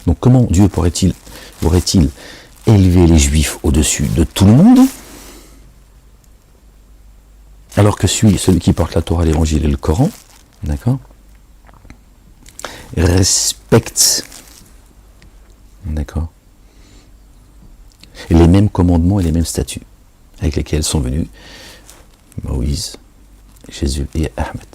Donc comment Dieu aurait-il élevé les Juifs au-dessus de tout le monde, alors que celui qui porte la Torah, l'Évangile et le Coran, d'accord, respecte, d'accord, les mêmes commandements et les mêmes statuts avec lesquels sont venus Moïse, Jésus et Ahmed.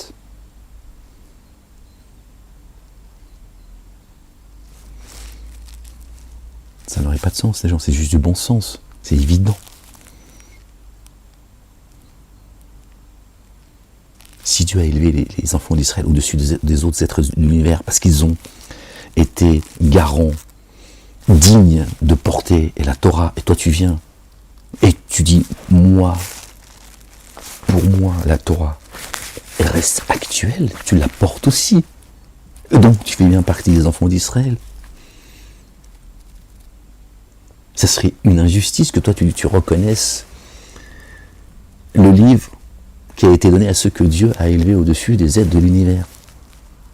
Ça n'aurait pas de sens, les gens, c'est juste du bon sens, c'est évident. Si Dieu a élevé les enfants d'Israël au-dessus des autres êtres de l'univers parce qu'ils ont été garants, dignes de porter la Torah, et toi tu viens et tu dis, moi, pour moi, la Torah, elle reste actuelle, tu la portes aussi. Donc tu fais bien partie des enfants d'Israël. Ça serait une injustice que toi tu reconnaisses le livre qui a été donnée à ceux que Dieu a élevés au-dessus des êtres de l'univers.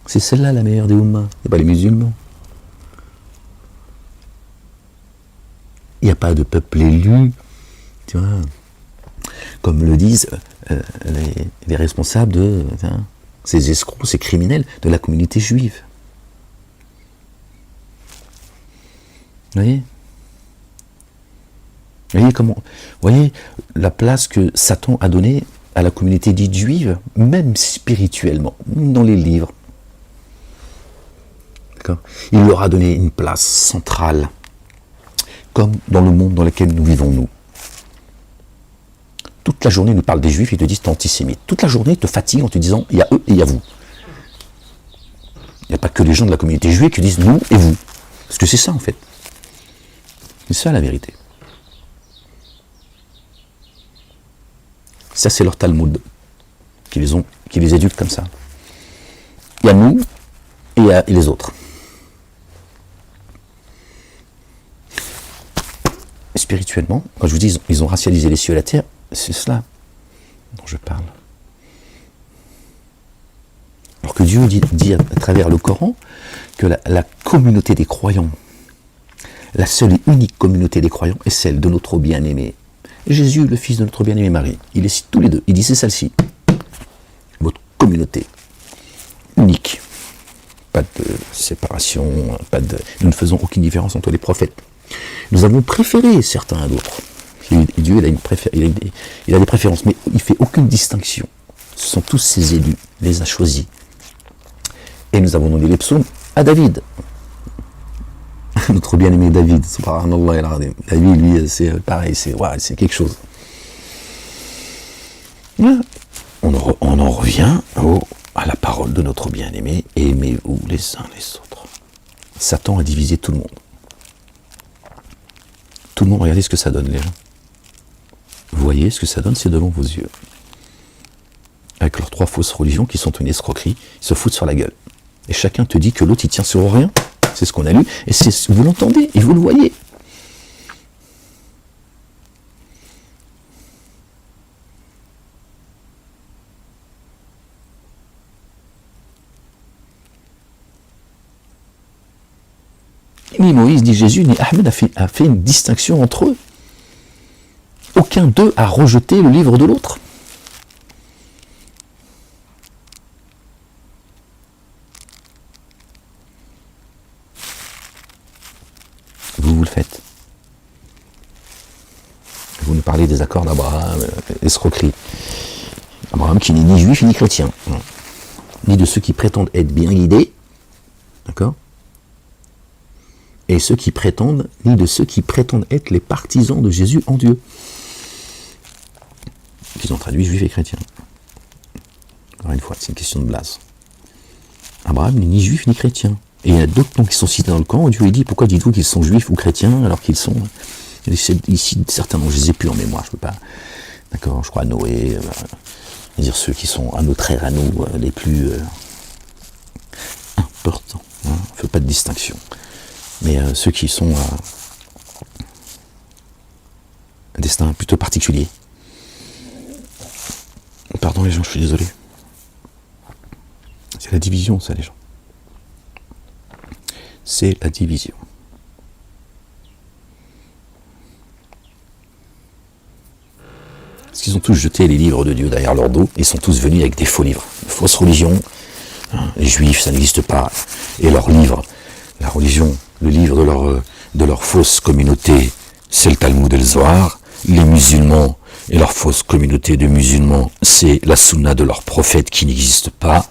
C'est celle-là la meilleure des Ummahs, et pas les musulmans. Il n'y a pas de peuple élu, tu vois, comme le disent les responsables de ces escrocs, ces criminels de la communauté juive. Vous voyez la place que Satan a donnée à la communauté dite juive, même spirituellement, dans les livres. D'accord ? Il leur a donné une place centrale, comme dans le monde dans lequel nous vivons, nous. Toute la journée, ils nous parlent des juifs, ils te disent t'es antisémite. Toute la journée, ils te fatiguent en te disant il y a eux et il y a vous. Il n'y a pas que les gens de la communauté juive qui disent nous et vous. Parce que c'est ça en fait. C'est ça la vérité. Ça, c'est leur Talmud qui les éduque comme ça. Il y a nous et il y a les autres. Spirituellement, quand je vous dis ils ont racialisé les cieux et la terre, c'est cela dont je parle. Alors que Dieu dit à travers le Coran que la communauté des croyants, la seule et unique communauté des croyants est celle de notre bien-aimé Jésus, le fils de notre bien-aimé Marie. Il les cite tous les deux. Il dit c'est celle-ci. Votre communauté unique. Pas de séparation, nous ne faisons aucune différence entre les prophètes. Nous avons préféré certains à d'autres. Dieu il a des préférences, mais il ne fait aucune distinction. Ce sont tous ses élus, il les a choisis. Et nous avons donné les psaumes à David. Notre bien-aimé David, subhanallah al-azim. David, lui, c'est pareil, c'est quelque chose. On en revient à la parole de notre bien-aimé, aimez-vous les uns les autres. Satan a divisé tout le monde. Tout le monde, regardez ce que ça donne, les gens. Vous voyez ce que ça donne, c'est devant vos yeux. Avec leurs 3 fausses religions qui sont une escroquerie, ils se foutent sur la gueule. Et chacun te dit que l'autre, il tient sur rien. C'est ce qu'on a lu, et vous l'entendez, et vous le voyez. Ni Moïse, ni Jésus, ni Ahmed a fait une distinction entre eux. Aucun d'eux a rejeté le livre de l'autre. Vous le faites. Vous nous parlez des accords d'Abraham, escroquerie. Abraham qui n'est ni juif ni chrétien, ni de ceux qui prétendent être bien guidés, d'accord ? Et ni de ceux qui prétendent être les partisans de Jésus en Dieu. Ils ont traduit juif et chrétien. Encore une fois, c'est une question de blase. Abraham n'est ni juif ni chrétien. Et il y a d'autres noms qui sont cités dans le Coran, où Dieu dit, pourquoi dites-vous qu'ils sont juifs ou chrétiens, alors qu'ils sont... Ici, certains noms, je les ai plus en mémoire, je ne peux pas... D'accord, je crois à Noé, dire ceux qui sont à notre ère, à nous, les plus importants. On ne fait pas de distinction. Mais ceux qui sont un destin plutôt particulier. Pardon les gens, je suis désolé. C'est la division, ça, les gens. C'est la division. Parce qu'ils ont tous jeté les livres de Dieu derrière leur dos, ils sont tous venus avec des faux livres, de fausses religions. Les juifs, ça n'existe pas. Et leurs livres, la religion, le livre de leur fausse communauté, c'est le Talmud et le Zohar. Les musulmans et leur fausse communauté de musulmans, c'est la sunna de leur prophète qui n'existe pas.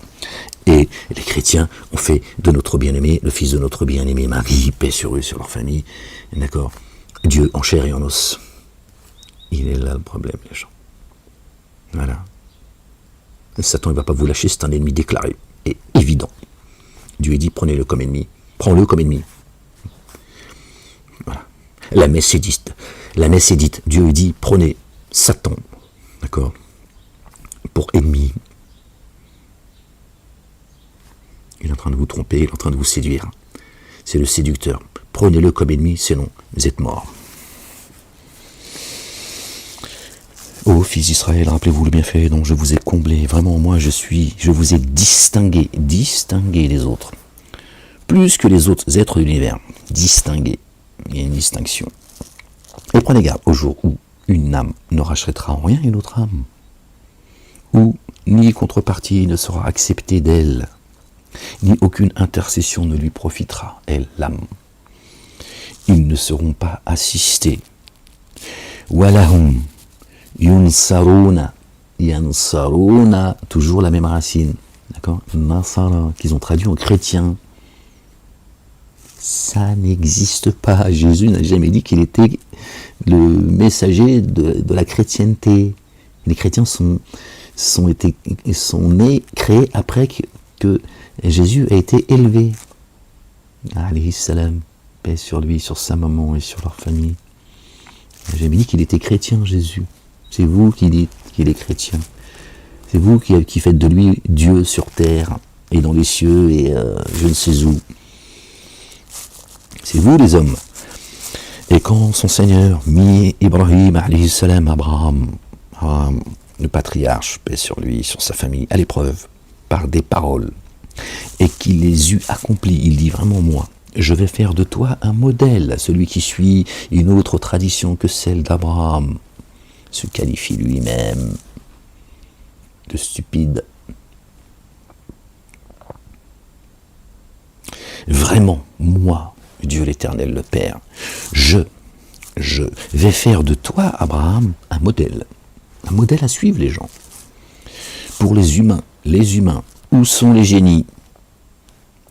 Et les chrétiens ont fait de notre bien-aimé, le fils de notre bien-aimé Marie, paix sur eux, sur leur famille, d'accord, Dieu en chair et en os. Il est là le problème, les gens. Voilà. Et Satan ne va pas vous lâcher, c'est un ennemi déclaré et évident. Dieu dit, prenez-le comme ennemi. Prends-le comme ennemi. Voilà. La messe est dite. Dieu dit, prenez Satan, d'accord, pour ennemi. Il est en train de vous tromper, il est en train de vous séduire. C'est le séducteur. Prenez-le comme ennemi, sinon vous êtes mort. Ô fils d'Israël, rappelez-vous le bienfait dont je vous ai comblé. Vraiment, moi, je vous ai distingué des autres. Plus que les autres êtres de l'univers. Distingué. Il y a une distinction. Et prenez garde au jour où une âme ne rachètera en rien une autre âme. Où ni contrepartie ne sera acceptée d'elle, ni aucune intercession ne lui profitera, elle, l'âme. Ils ne seront pas assistés. Walahum yunsaruna, yansaruna, toujours la même racine, d'accord, nasara, qu'ils ont traduit en chrétien. Ça n'existe pas. Jésus n'a jamais dit qu'il était le messager de la chrétienté. Les chrétiens sont nés, créés après que Jésus a été élevé. Alayhi salam, paix sur lui, sur sa maman et sur leur famille. Il n'a jamais dit qu'il était chrétien, Jésus. C'est vous qui dites qu'il est chrétien. C'est vous qui faites de lui Dieu sur terre et dans les cieux et je ne sais où. C'est vous les hommes. Et quand son Seigneur mit Ibrahim, alayhi salam, Abraham, le patriarche, paix sur lui, sur sa famille, à l'épreuve, par des paroles, et qu'il les eut accomplies, il dit vraiment moi, je vais faire de toi un modèle, celui qui suit une autre tradition que celle d'Abraham, se qualifie lui-même de stupide. Vraiment, moi, Dieu l'Éternel, le Père, je vais faire de toi, Abraham, un modèle à suivre les gens. Pour les humains, où sont les génies?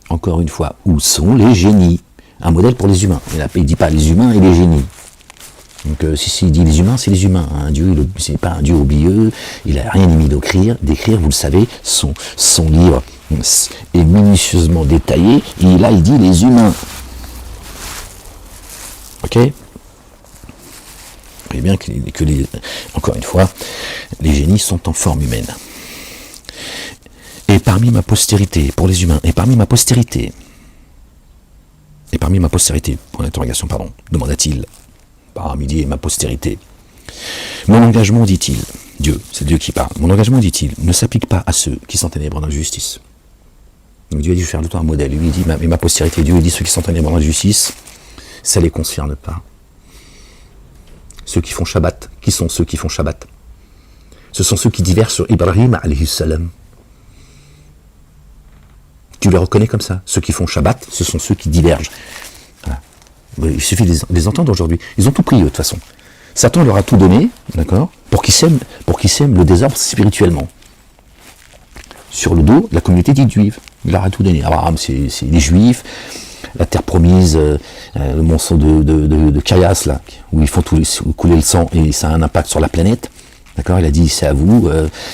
Encore une fois, où sont les génies? Un modèle pour les humains. Il ne dit pas les humains et les génies. Donc si il dit les humains, c'est les humains. Un Dieu, c'est pas un Dieu oublieux, il n'a rien mis d'écrire, vous le savez, son livre est minutieusement détaillé, et là il dit les humains. Ok? Vous voyez bien encore une fois, les génies sont en forme humaine. Et parmi ma postérité, pour les humains, et parmi ma postérité, point d'interrogation, pardon, demanda-t-il, par midi et ma postérité. Mon engagement, dit-il, Dieu, c'est Dieu qui parle, mon engagement, dit-il, ne s'applique pas à ceux qui s'enténèbrent dans la justice. Donc Dieu a dit, je vais faire de toi un modèle. Lui, il dit, ma postérité, Dieu, il dit, ceux qui s'enténèbrent dans la justice, ça ne les concerne pas. Ceux qui font Shabbat, qui sont ceux qui font Shabbat? Ce sont ceux qui divergent sur Ibrahim, alayhi salam. Tu les reconnais comme ça. Ceux qui font Shabbat, ce sont ceux qui divergent. Voilà. Il suffit de les entendre aujourd'hui. Ils ont tout pris, eux, de toute façon. Satan leur a tout donné, d'accord, pour qu'ils sèment le désordre spirituellement. Sur le dos de la communauté dite juive. Il leur a tout donné. Abraham, c'est les juifs. La terre promise, le monstre de Kayas, là, où ils font couler le sang et ça a un impact sur la planète. D'accord, il a dit, c'est à vous,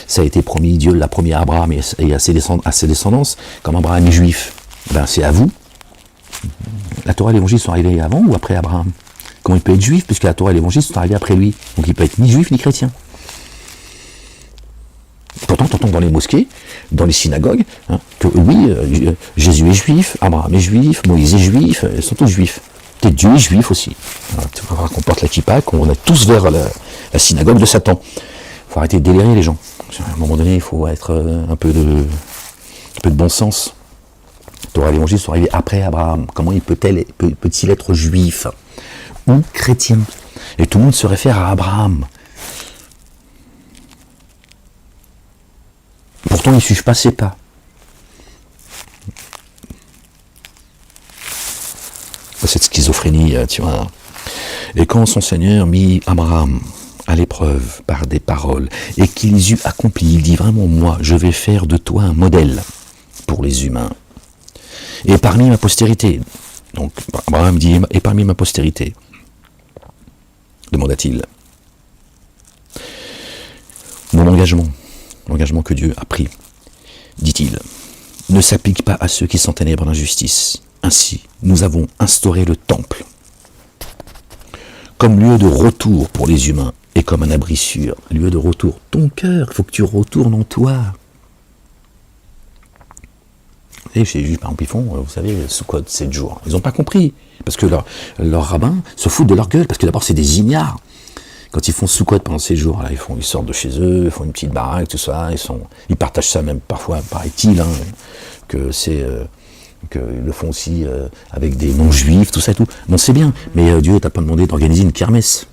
ça a été promis, Dieu l'a promis à Abraham et à ses descendants, comme Abraham est juif, ben c'est à vous. La Torah et l'Évangile sont arrivés avant ou après Abraham? Comment il peut être juif, puisque la Torah et l'Évangile sont arrivés après lui? Donc il peut être ni juif ni chrétien. Pourtant, t'entends dans les mosquées, dans les synagogues, que oui, Jésus est juif, Abraham est juif, Moïse est juif, ils sont tous juifs. Peut-être Dieu est juif aussi. Tu vois qu'on porte la kippa, qu'on a tous vers la synagogue de Satan. Il faut arrêter de délirer les gens. À un moment donné, il faut être un peu de bon sens. La Torah et l'Évangile sont arrivés après Abraham. Comment peut-il être juif ou chrétien? Et tout le monde se réfère à Abraham. Pourtant, ils ne suivent pas ses pas. Cette schizophrénie, tu vois. Et quand son Seigneur mit Abraham à l'épreuve par des paroles, et qu'il les eut accomplies, il dit vraiment, moi, je vais faire de toi un modèle pour les humains. Et parmi ma postérité, donc Abraham dit, et parmi ma postérité, demanda-t-il, mon l'engagement que Dieu a pris, dit-il, ne s'applique pas à ceux qui s'enténèbrent dans l'injustice. Ainsi, nous avons instauré le temple comme lieu de retour pour les humains et comme un abri sûr, lieu de retour. Ton cœur, il faut que tu retournes en toi. Et chez les Juifs, par exemple, ils font, vous savez, Sukkot, 7 jours. Ils n'ont pas compris, parce que leurs rabbins se foutent de leur gueule, parce que d'abord, c'est des ignares Quand ils font Soukot pendant 7 jours, là, ils sortent de chez eux, ils font une petite baraque, tout ça, ils partagent ça même parfois, paraît-il, que qu'ils le font aussi avec des non-juifs, tout ça et tout. Bon, c'est bien, mais Dieu t'a pas demandé d'organiser une kermesse.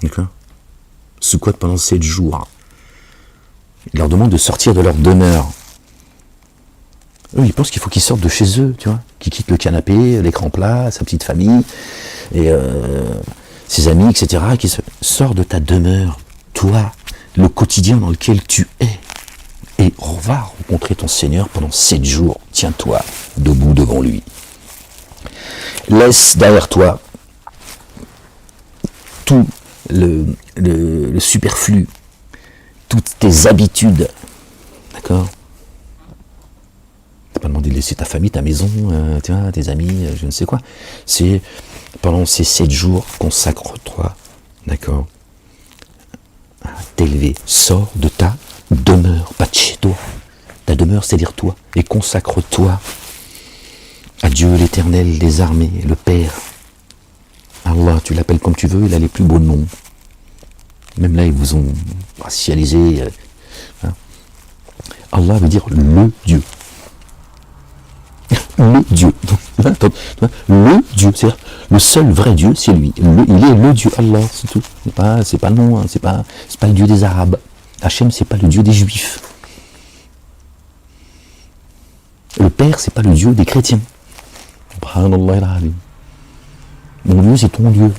D'accord? Soukot pendant 7 jours. Il leur demande de sortir de leur demeure. Eux, ils pensent qu'il faut qu'ils sortent de chez eux, tu vois, qu'ils quittent le canapé, l'écran plat, sa petite famille, et ses amis, etc., qui sortent de ta demeure, toi, le quotidien dans lequel tu es, et va rencontrer ton Seigneur pendant 7 jours. Tiens-toi debout devant lui. Laisse derrière toi tout le superflu, toutes tes habitudes, d'accord? T'as pas demandé de laisser ta famille, ta maison, tu vois, tes amis, je ne sais quoi. C'est pendant ces 7 jours, consacre-toi, d'accord, à t'élever. Sors de ta demeure, pas de chez toi. Ta demeure, c'est-à-dire toi, et consacre-toi à Dieu, l'Éternel des armées, le Père. Allah, tu l'appelles comme tu veux, il a les plus beaux noms. Même là, ils vous ont racialisé. Hein. Allah veut dire le Dieu. Le Dieu. Le Dieu, c'est-à-dire le seul vrai Dieu, c'est lui. Il est le Dieu, Allah, c'est tout. C'est pas le nom, hein, c'est pas le Dieu des Arabes. Hachem, c'est pas le Dieu des Juifs. Le Père, c'est pas le Dieu des chrétiens. Subhanallah. Mon Dieu, c'est ton Dieu.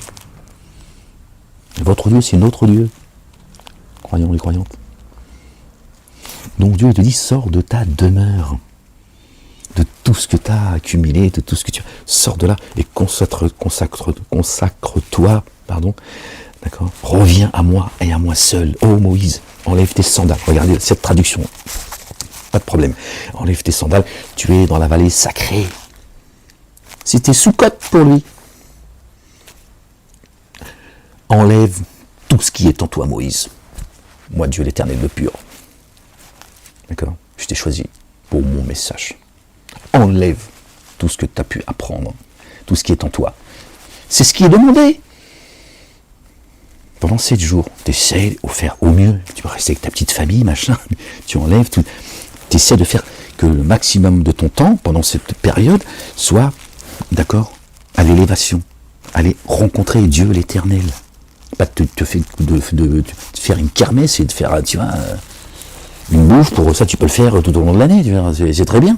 Et votre Dieu, c'est notre Dieu. Croyants et croyantes. Donc Dieu te dit, sors de ta demeure. De tout ce que tu as accumulé, de tout ce que tu as. Sors de là et consacre-toi, pardon. D'accord. Reviens à moi et à moi seul. Oh Moïse, enlève tes sandales. Regardez cette traduction. Pas de problème. Enlève tes sandales. Tu es dans la vallée sacrée. C'était Soukot pour lui. Enlève tout ce qui est en toi, Moïse. Moi, Dieu l'Éternel, le pur. D'accord? Je t'ai choisi pour mon message. Enlève tout ce que tu as pu apprendre, tout ce qui est en toi. C'est ce qui est demandé. Pendant 7 jours, tu essaies de faire au mieux. Tu vas rester avec ta petite famille, machin. Tu enlèves tout. Tu essaies de faire que le maximum de ton temps, pendant cette période, soit, d'accord, à l'élévation. Aller rencontrer Dieu l'Éternel. Pas de faire une kermesse et de faire, tu vois, une bouffe. Pour ça, tu peux le faire tout au long de l'année. C'est très bien.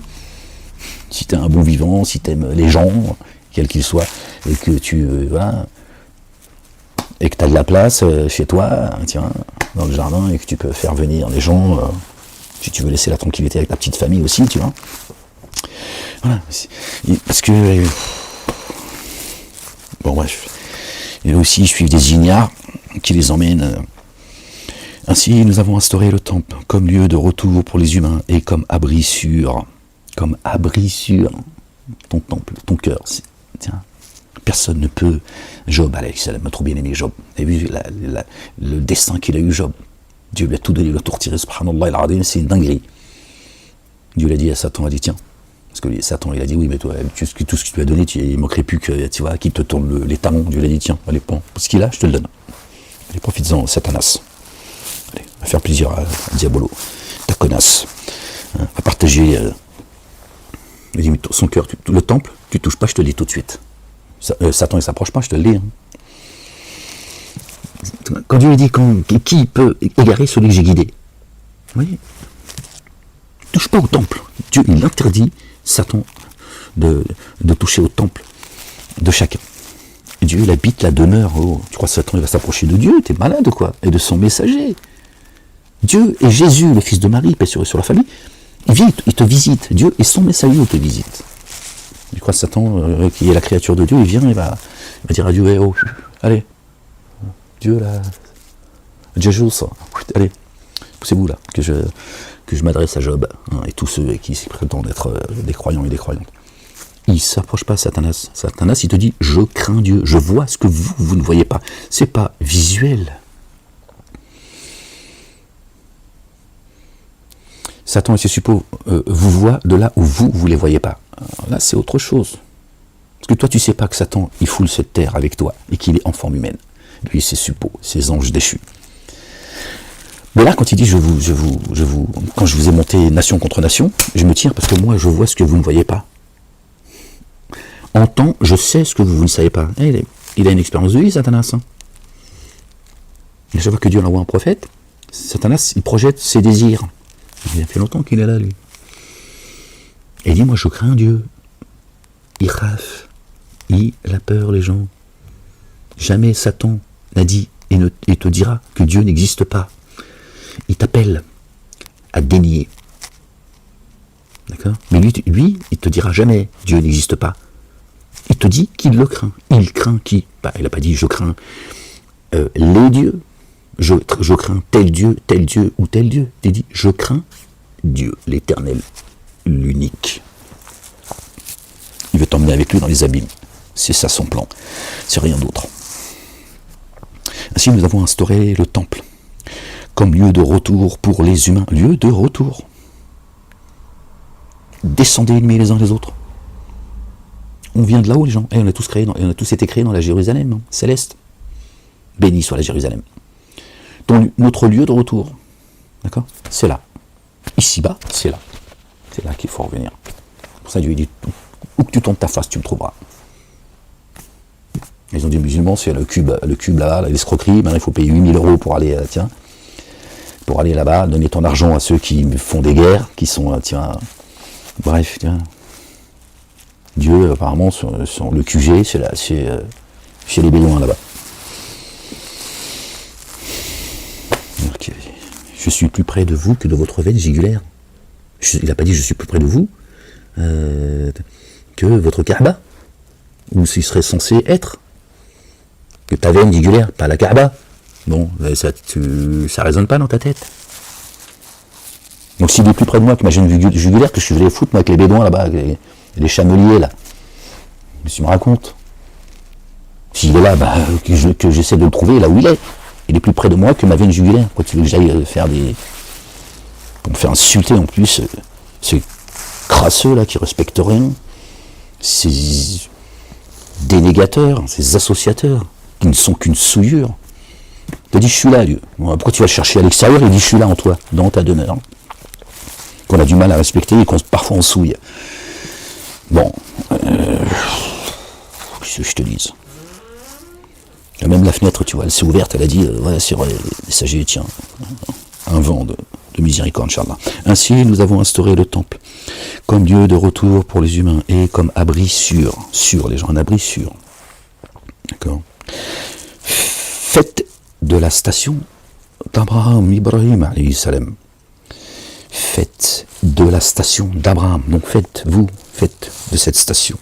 Si tu es un bon vivant, si tu aimes les gens, quels qu'ils soient, et que tu voilà, et que tu as de la place chez toi, tiens, dans le jardin, et que tu peux faire venir les gens, si tu veux laisser la tranquillité avec ta petite famille aussi, tu vois. Voilà. Parce que bon bref. Et aussi ils suivent des ignares qui les emmènent. Ainsi nous avons instauré le temple comme lieu de retour pour les humains et comme abri sûr ton temple, ton cœur. Tiens, personne ne peut. Job, alayhi salam, m'a trop bien aimé Job. Vous avez vu le destin qu'il a eu Job. Dieu lui a tout donné, il lui a tout retiré, subhanallah, c'est une dinguerie. Dieu l'a dit à Satan, il a dit tiens, parce que Satan il a dit oui mais toi, tout ce que tu lui as donné, il ne manquerait plus que tu vois, qu'il te tourne les talons. Dieu l'a dit tiens, allez, prends ce qu'il a, je te le donne. Allez, profites-en, Satanas. Allez, va faire plaisir à Diabolo, ta connasse. Hein, va partager. Il dit, son cœur, le temple, tu touches pas, je te le dis tout de suite. Satan, il s'approche pas, je te le dis. Hein. Quand Dieu dit, qui peut égarer celui que j'ai guidé? Vous voyez? Touche pas au temple. Dieu, il interdit Satan de toucher au temple de chacun. Et Dieu, il habite la demeure. Oh, tu crois que Satan, il va s'approcher de Dieu? T'es malade ou quoi? Et de son messager. Dieu et Jésus, le fils de Marie, paix sur la famille, il vient, il te visite. Dieu et son messager te visitent. Tu crois que Satan, qui est la créature de Dieu, il vient, il va dire à Dieu, hey, oh, allez, Dieu là, Jésus, allez, poussez-vous là, que je m'adresse à Job, hein, et tous ceux qui prétendent être des croyants et des croyantes. Il ne s'approche pas, Satanas. Satanas, il te dit, je crains Dieu, je vois ce que vous ne voyez pas. C'est pas visuel. Satan, il se suppose, vous voit de là où vous ne les voyez pas. Alors là, c'est autre chose. Parce que toi, tu ne sais pas que Satan, il foule cette terre avec toi et qu'il est en forme humaine. lui, ses suppôts, ses anges déchus. Mais là, quand il dit quand je vous ai monté nation contre nation, je me tire parce que moi, je vois ce que vous ne voyez pas. En temps, je sais ce que vous ne savez pas. Il a une expérience de vie, Satanas. Et chaque fois que Dieu envoie un prophète, Satanas, il projette ses désirs. Il a fait longtemps qu'il est là, lui. Et il dit, moi, je crains Dieu. Il raf. Il a peur, les gens. Jamais Satan n'a dit et te dira que Dieu n'existe pas. Il t'appelle à dénier. D'accord? Mais lui, il te dira jamais Dieu n'existe pas. Il te dit qu'il le craint. Il craint qui? Il n'a pas dit je crains les dieux. Je crains tel Dieu ou tel Dieu. Il dit je crains Dieu, l'éternel, l'unique. Il veut t'emmener avec lui dans les abîmes. C'est ça son plan. C'est rien d'autre. Ainsi, nous avons instauré le temple comme lieu de retour pour les humains. Lieu de retour. Descendez ennemis les uns les autres. On vient de là-haut, les gens. Et on a tous été créés dans la Jérusalem céleste. Béni soit la Jérusalem. Donc, notre lieu de retour, d'accord, c'est là. Ici-bas, c'est là. C'est là qu'il faut revenir. Pour ça, Dieu dit, où que tu tournes ta face, tu me trouveras. Ils ont dit, musulmans, c'est le cube là-bas, l'escroquerie. Maintenant, il faut payer 8 000 € pour aller, pour aller là-bas, donner ton argent à ceux qui font des guerres, qui sont, bref, Dieu, apparemment, le QG, c'est chez les Bédouins, là-bas. Je suis plus près de vous que de votre veine jugulaire. Il n'a pas dit je suis plus près de vous que votre Kaaba, où il serait censé être. Que ta veine jugulaire, pas la Kaaba. Bon, ça résonne pas dans ta tête. Donc s'il est plus près de moi que ma veine jugulaire, que je vais foutre moi avec les Bédouins là-bas, les chameliers là. Qu'est-ce que tu me racontes? S'il est là, que j'essaie de le trouver là où il est. Il est plus près de moi que ma veine jugulaire. Quoi, tu veux que j'aille faire pour me faire insulter en plus, ces crasseux là qui respectent rien, ces dénégateurs, ces associateurs, qui ne sont qu'une souillure. Tu as dit je suis là, Dieu. Pourquoi tu vas le chercher à l'extérieur? Il dit je suis là en toi, dans ta demeure. Qu'on a du mal à respecter et qu'on parfois on souille. Bon, qu'est-ce que je te dise? Même la fenêtre, tu vois, elle s'est ouverte, elle a dit, voilà, c'est vrai, les sages, tiens, un vent de miséricorde, Inch'Allah. Ainsi, nous avons instauré le temple comme lieu de retour pour les humains et comme abri sûr les gens, un abri sûr. D'accord? Faites de la station d'Abraham, Ibrahim, alayhi salam. Faites de la station d'Abraham, donc faites de cette station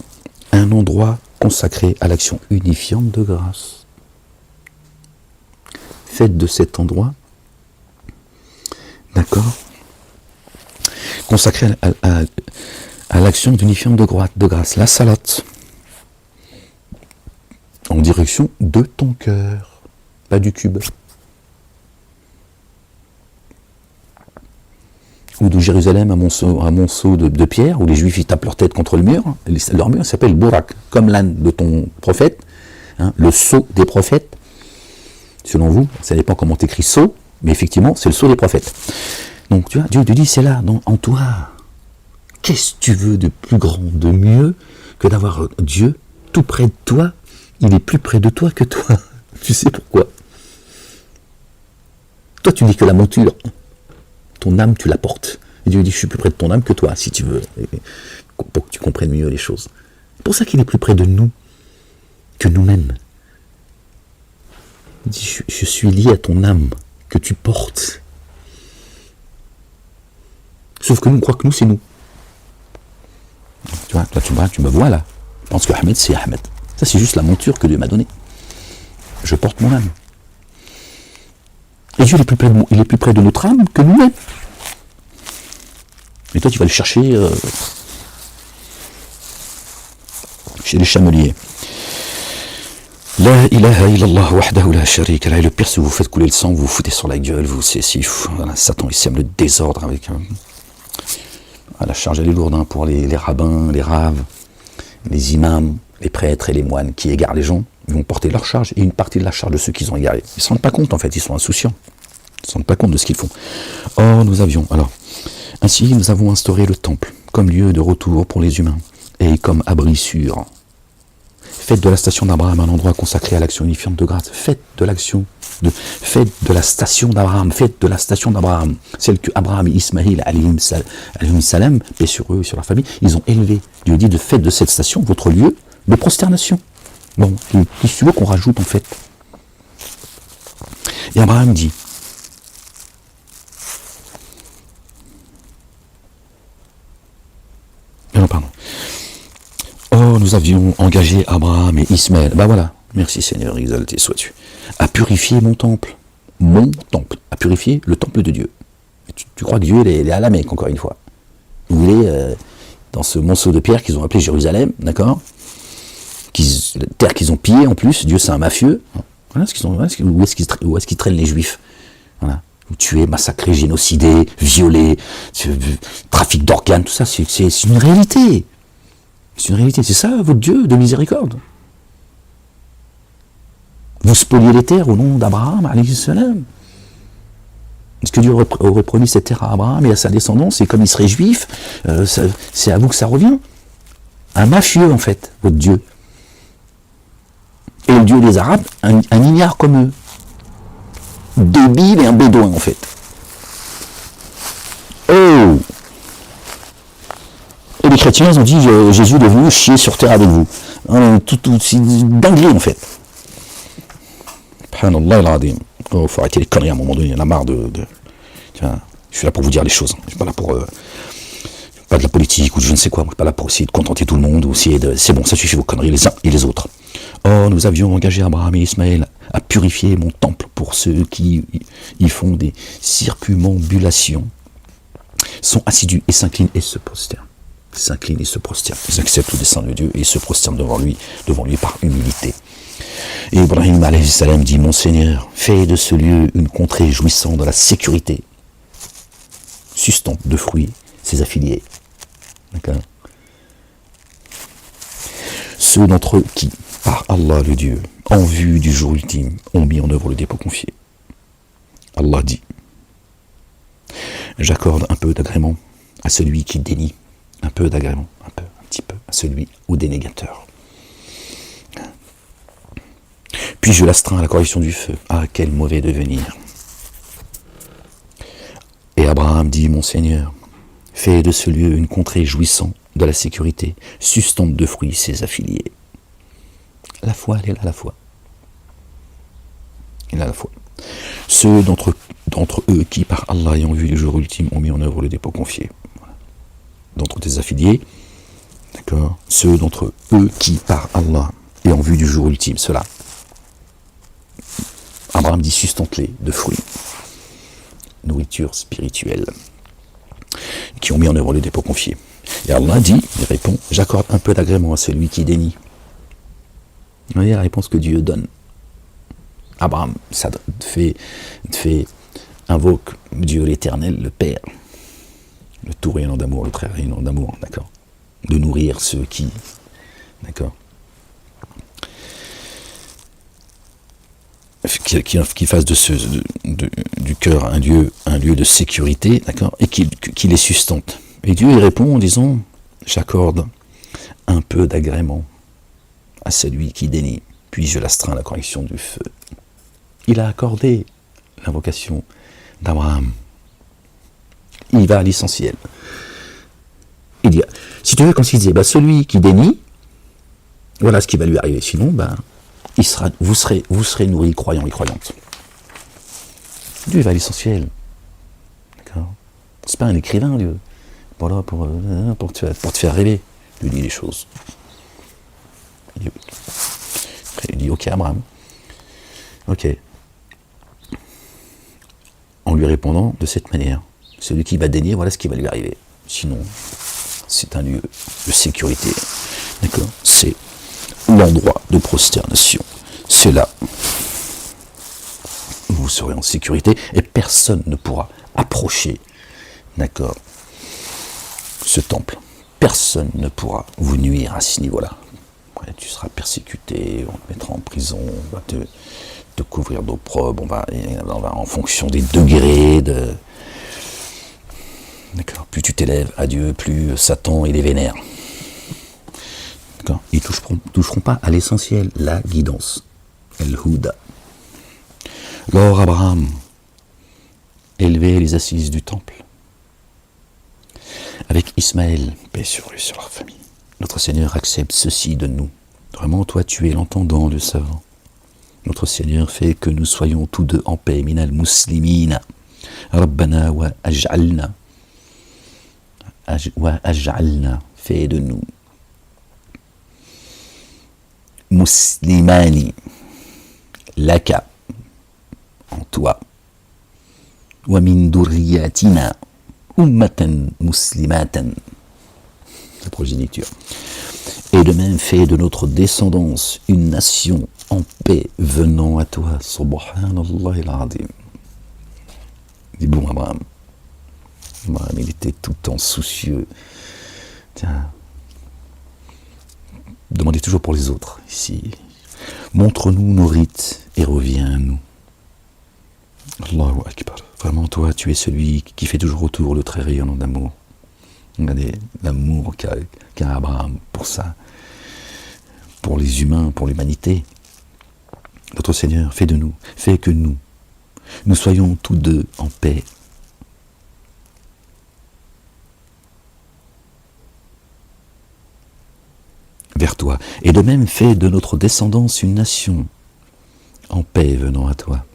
un endroit consacré à l'action unifiante de grâce. Faites de cet endroit, d'accord, consacré à l'action unifiante de grâce, la salat, en direction de ton cœur, pas du cube. Ou de Jérusalem à monceau de pierre, où les Juifs ils tapent leur tête contre le mur. Leur mur s'appelle Bourak, comme l'âne de ton prophète, le sceau des prophètes. Selon vous, ça dépend comment tu écris sceau, mais effectivement, c'est le sceau des prophètes. Donc, tu vois, Dieu te dit, c'est là, en toi. Qu'est-ce que tu veux de plus grand, de mieux, que d'avoir Dieu tout près de toi? Il est plus près de toi que toi. Tu sais pourquoi? Toi, tu dis que la monture, ton âme, tu la portes. Et Dieu dit, je suis plus près de ton âme que toi, si tu veux, pour que tu comprennes mieux les choses. C'est pour ça qu'il est plus près de nous que nous-mêmes. Il dit, je suis lié à ton âme que tu portes. Sauf que nous, on croit que nous, c'est nous. Tu vois, toi, tu me vois là. Je pense que Ahmed, c'est Ahmed. Ça, c'est juste la monture que Dieu m'a donnée. Je porte mon âme. Et Dieu il est plus près de notre âme que nous-mêmes. Et toi, tu vas le chercher chez les chameliers. La ilaha illallah wahdahu la sharika lah. Et le pire, si vous faites couler le sang, vous vous foutez sur la gueule, voilà, Satan, il sème le désordre avec... la charge, elle est lourde pour les rabbins, les raves, les imams, les prêtres et les moines qui égarent les gens. Ils vont porter leur charge et une partie de la charge de ceux qu'ils ont égarés. Ils ne se rendent pas compte, en fait, ils sont insouciants. Ils ne se rendent pas compte de ce qu'ils font. Or, ainsi, nous avons instauré le temple comme lieu de retour pour les humains et comme abri sûr. Faites de la station d'Abraham un endroit consacré à l'action unifiante de grâce. Faites de la station d'Abraham, celle que Abraham et Ismaïl, alayhim salam, paix sur eux et sur leur famille, ils ont élevé. Dieu dit de faites de cette station votre lieu de prosternation. Bon, qu'est-ce que tu veux qu'on rajoute en fait? Et Abraham dit, non, pardon. Oh, nous avions engagé Abraham et Ismaël. Ben voilà, merci Seigneur, exalté sois-tu. À purifier mon temple, à purifier le temple de Dieu. Tu crois que Dieu il est à la Mecque, encore une fois. Où il est dans ce monceau de pierre qu'ils ont appelé Jérusalem, d'accord? La terre qu'ils ont pillée en plus, Dieu c'est un mafieux. Voilà ce qu'ils ont, où est-ce qu'ils traînent les Juifs? Voilà. Tués, massacrés, génocidés, violés, trafic d'organes, tout ça, c'est une réalité. C'est une réalité, c'est ça votre Dieu de miséricorde. Vous spoliez les terres au nom d'Abraham, alayhi salam. Est-ce que Dieu aurait promis cette terre à Abraham et à sa descendance, et comme il serait juif, c'est à vous que ça revient? Un mafieux en fait, votre Dieu. Et le Dieu des Arabes, un ignare comme eux. Débile et un bédouin en fait. Oh! Et les chrétiens ils ont dit Jésus est venu chier sur terre avec vous. C'est une dinguerie en fait. Oh, faut arrêter les conneries à un moment donné, il y en a marre Tiens, je suis là pour vous dire les choses. Je suis pas là pour pas de la politique ou je ne sais quoi. Je suis pas là pour essayer de contenter tout le monde ou essayer de. C'est bon, ça suffit vos conneries les uns et les autres. Oh, nous avions engagé Abraham et Ismaël à purifier mon temple pour ceux qui y font des circumambulations, sont assidus et s'inclinent et se prosternent. S'inclinent et se prosternent. Ils acceptent le dessein de Dieu et se prosternent devant lui par humilité. Et Ibrahim alayhi salam dit, mon Seigneur, fais de ce lieu une contrée jouissant de la sécurité, sustant de fruits ses affiliés. D'accord? Ceux d'entre eux qui, par Allah le Dieu, en vue du jour ultime, ont mis en œuvre le dépôt confié. Allah dit, j'accorde un peu d'agrément à celui qui dénie, un peu d'agrément, un petit peu, à celui au dénégateur. Puis je l'astreins à la correction du feu. Ah, quel mauvais devenir. Et Abraham dit, mon Seigneur, fais de ce lieu une contrée jouissant de la sécurité, sustante de fruits ses affiliés. La foi, elle est là, la foi. Il est là, la foi. Ceux d'entre eux qui, par Allah ayant vu le jour ultime, ont mis en œuvre le dépôt confié. Voilà. D'entre tes affiliés, d'accord, ceux d'entre eux qui, par Allah, et en vue du jour ultime, cela. Abraham dit, sustente-les de fruits, nourriture spirituelle, qui ont mis en œuvre le dépôt confié. Et Allah dit, il répond, j'accorde un peu d'agrément à celui qui dénie. Vous voyez la réponse que Dieu donne. Abraham, ça invoque Dieu l'Éternel, le Père, le tout rayonnant d'amour, le très rayonnant d'amour, d'accord, de nourrir ceux qui, d'accord, qui fasse du cœur un lieu de sécurité, d'accord, et qui les sustente. Et Dieu y répond en disant, j'accorde un peu d'agrément à celui qui dénie, puis je l'astreins à la correction du feu. Il a accordé l'invocation d'Abraham. Il va à l'essentiel. Il dit, si tu veux, quand il disait, celui qui dénie, voilà ce qui va lui arriver. Sinon, vous serez nourris, croyants et croyantes. Dieu va à l'essentiel. D'accord. C'est pas un écrivain, Dieu. Voilà, pour te faire rêver. Dieu dit les choses. Il dit, ok, Abraham. Ok. En lui répondant de cette manière. Celui qui va dénier, voilà ce qui va lui arriver. Sinon, c'est un lieu de sécurité. D'accord? C'est l'endroit de prosternation. C'est là où vous serez en sécurité et personne ne pourra approcher, d'accord, ce temple. Personne ne pourra vous nuire à ce niveau-là. Après, tu seras persécuté, on te mettra en prison, on va te couvrir d'opprobre, on va en fonction des degrés de... D'accord. Plus tu t'élèves à Dieu, plus Satan il est vénère. D'accord. Ils ne toucheront pas à l'essentiel, la guidance. El-Houda. Lors Abraham élevait les assises du temple. Avec Ismaël, paix sur lui, sur leur famille. Notre Seigneur accepte ceci de nous. Vraiment, toi, tu es l'entendant, le savant. Notre Seigneur fait que nous soyons tous deux en paix. Minal muslimina. Rabbana wa aj'alna. Wa aj'alna. Fais de nous. Muslimani. Laka. En toi. Wa min durriyatina. Ummatan muslimatan. La progéniture. Et de même fait de notre descendance une nation en paix venant à toi. Subhanallah al-Azim. Dis bon Abraham. Abraham, il était tout le temps soucieux. Tiens. Demandez toujours pour les autres ici. Montre-nous nos rites et reviens à nous. Allahu Akbar. Vraiment, toi, tu es celui qui fait toujours autour le très rayonnant d'amour. Regardez l'amour qu'a Abraham pour ça, pour les humains, pour l'humanité. Notre Seigneur, fais que nous soyons tous deux en paix. Vers toi. Et de même, fais de notre descendance une nation en paix venant à toi.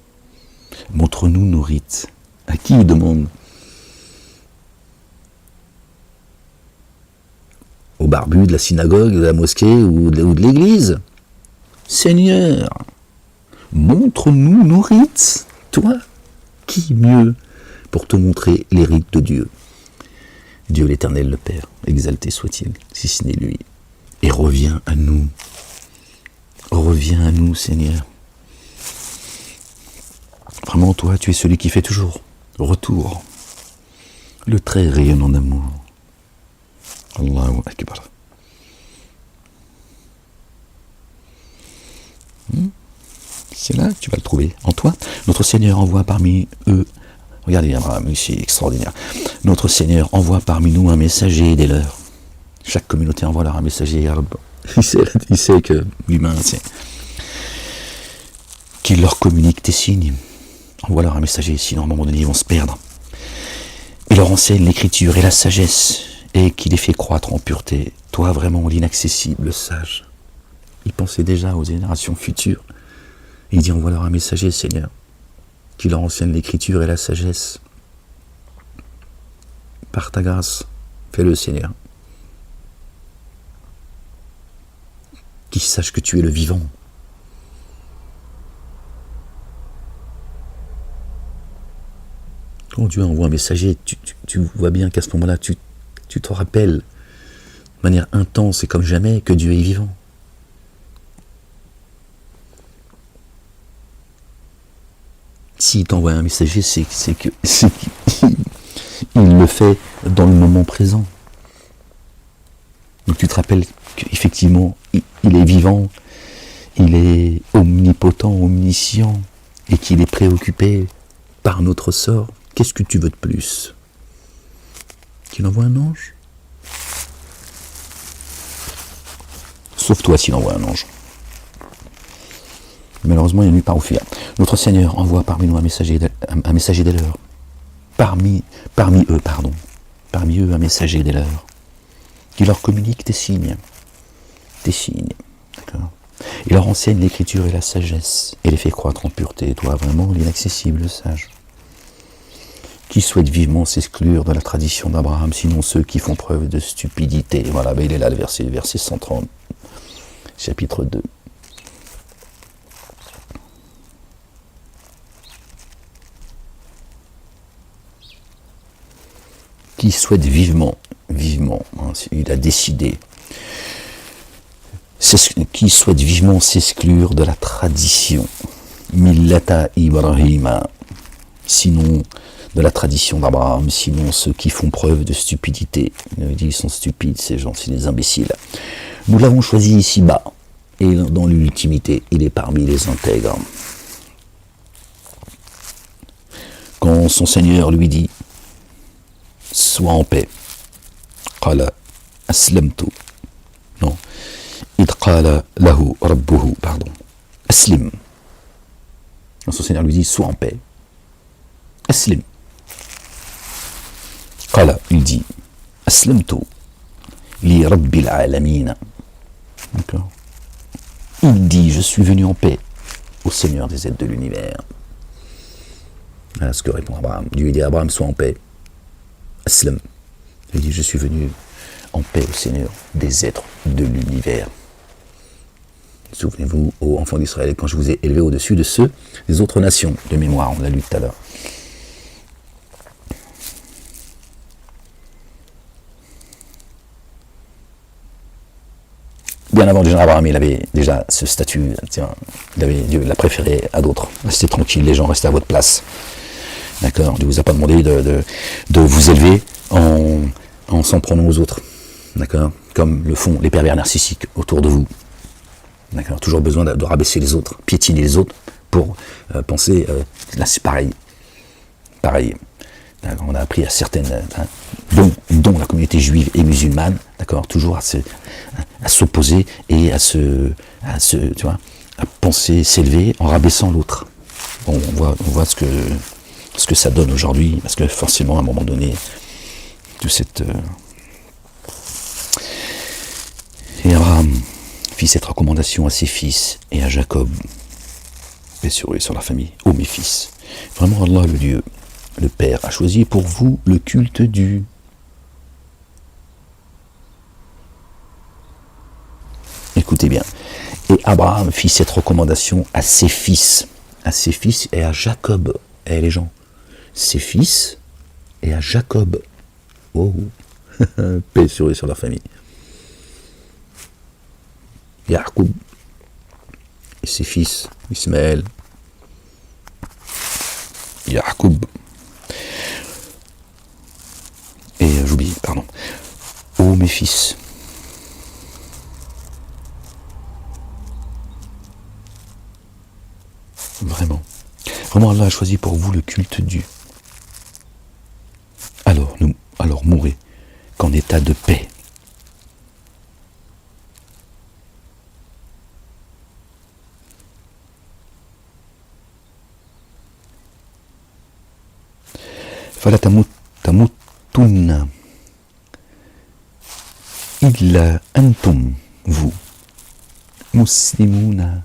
Montre-nous nos rites. À qui il demande? Au barbu de la synagogue, de la mosquée ou de l'église? Seigneur, montre-nous nos rites. Toi, qui mieux pour te montrer les rites de Dieu? Dieu l'Éternel le Père, exalté soit-il, si ce n'est lui. Et reviens à nous. Reviens à nous, Seigneur. Vraiment, toi, tu es celui qui fait toujours retour. Le très rayonnant d'amour. Allahu Akbar. C'est là que tu vas le trouver. En toi, notre Seigneur envoie parmi eux. Regardez, Abraham, ici, extraordinaire. Notre Seigneur envoie parmi nous un messager des leurs. Chaque communauté envoie leur un messager. Il sait que l'humain, c'est qu'il leur communique tes signes. Envoie leur un messager, sinon à un moment donné, ils vont se perdre. Il leur enseigne l'écriture et la sagesse, et qui les fait croître en pureté. Toi, vraiment, l'inaccessible, le sage. Il pensait déjà aux générations futures. Il dit, envoie leur un messager, Seigneur, qui leur enseigne l'écriture et la sagesse. Par ta grâce, fais-le, Seigneur. Qu'ils sachent que tu es le vivant. Quand Dieu envoie un messager, tu vois bien qu'à ce moment-là, tu te rappelles de manière intense et comme jamais que Dieu est vivant. S'il t'envoie un messager, c'est qu'il le fait dans le moment présent. Donc tu te rappelles qu'effectivement, il est vivant, il est omnipotent, omniscient, et qu'il est préoccupé par notre sort. Qu'est-ce que tu veux de plus? Qu'il envoie un ange? Sauf toi s'il envoie un ange. Malheureusement, il n'y a nulle part où fuir. Notre Seigneur envoie parmi nous un messager des leurs. Parmi eux, un messager des leurs. Qui leur communique tes signes. Tes signes. D'accord. Il leur enseigne l'écriture et la sagesse. Et les fait croître en pureté. Toi, vraiment, l'inaccessible, le sage. Qui souhaitent vivement s'exclure de la tradition d'Abraham, sinon ceux qui font preuve de stupidité. Voilà, ben il est là le verset 130, chapitre 2. Qui souhaitent vivement, hein, il a décidé, qui souhaitent vivement s'exclure de la tradition, Millata Ibrahima, sinon de la tradition d'Abraham, sinon ceux qui font preuve de stupidité. Ils sont stupides, ces gens, c'est des imbéciles. Nous l'avons choisi ici-bas, et dans l'ultimité, il est parmi les intègres. Quand son Seigneur lui dit « Sois en paix », قال أسلمت. Non. إذ قال له ربه, pardon. Aslim. Quand son Seigneur lui dit « Sois en paix ». Aslim. قال, il dit « Aslamtu li rabbil alamin ». D'accord. Il dit « Je suis venu en paix au Seigneur des êtres de l'univers ». Voilà ce que répond Abraham. Dieu dit à Abraham, sois en paix. Aslam. Il dit, je suis venu en paix au Seigneur des êtres de l'univers. Souvenez-vous, ô enfants d'Israël, quand je vous ai élevé au-dessus de ceux des autres nations, de mémoire, on l'a lu tout à l'heure. Bien avant déjà Abraham, il avait déjà ce statut, tiens, Dieu l'a préféré à d'autres. Restez tranquille, les gens, restez à votre place. D'accord. Dieu vous a pas demandé de vous élever en s'en prenant aux autres. D'accord. Comme le font les pervers narcissiques autour de vous. D'accord. Toujours besoin de rabaisser les autres, piétiner les autres pour penser. Là, c'est pareil. Pareil. On a appris à certaines, dont la communauté juive et musulmane, d'accord, toujours à s'opposer et à penser, s'élever en rabaissant l'autre. Bon, on voit ce que ça donne aujourd'hui, parce que forcément, à un moment donné, de cette... Et Abraham fit cette recommandation à ses fils et à Jacob, et sur eux, sur la famille. Ô mes fils, vraiment Allah, le Dieu, le Père, a choisi pour vous le culte dû. Écoutez bien. Et Abraham fit cette recommandation à ses fils et à Jacob. Et les gens, ses fils et à Jacob. Oh, paix sur eux, sur leur famille. Yacoub et ses fils, Ismaël, Yacoub. Et j'oublie, pardon. Ô mes fils, vraiment, Allah a choisi pour vous le culte dû. Alors mourrez qu'en état de paix. Fala tamutunna illa antum, vous, muslimuna,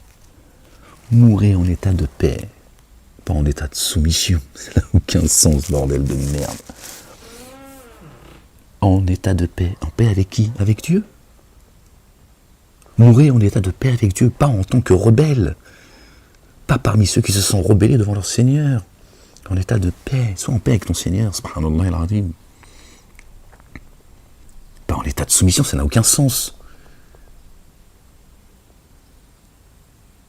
mourrez en état de paix, pas en état de soumission. Ça n'a aucun sens, bordel de merde. En état de paix. En paix avec qui? Avec Dieu. Mourrez en état de paix avec Dieu, pas en tant que rebelle. Pas parmi ceux qui se sont rebellés devant leur Seigneur. En état de paix. Sois en paix avec ton Seigneur. Subhanallah al-Azim. Pas en état de soumission, ça n'a aucun sens.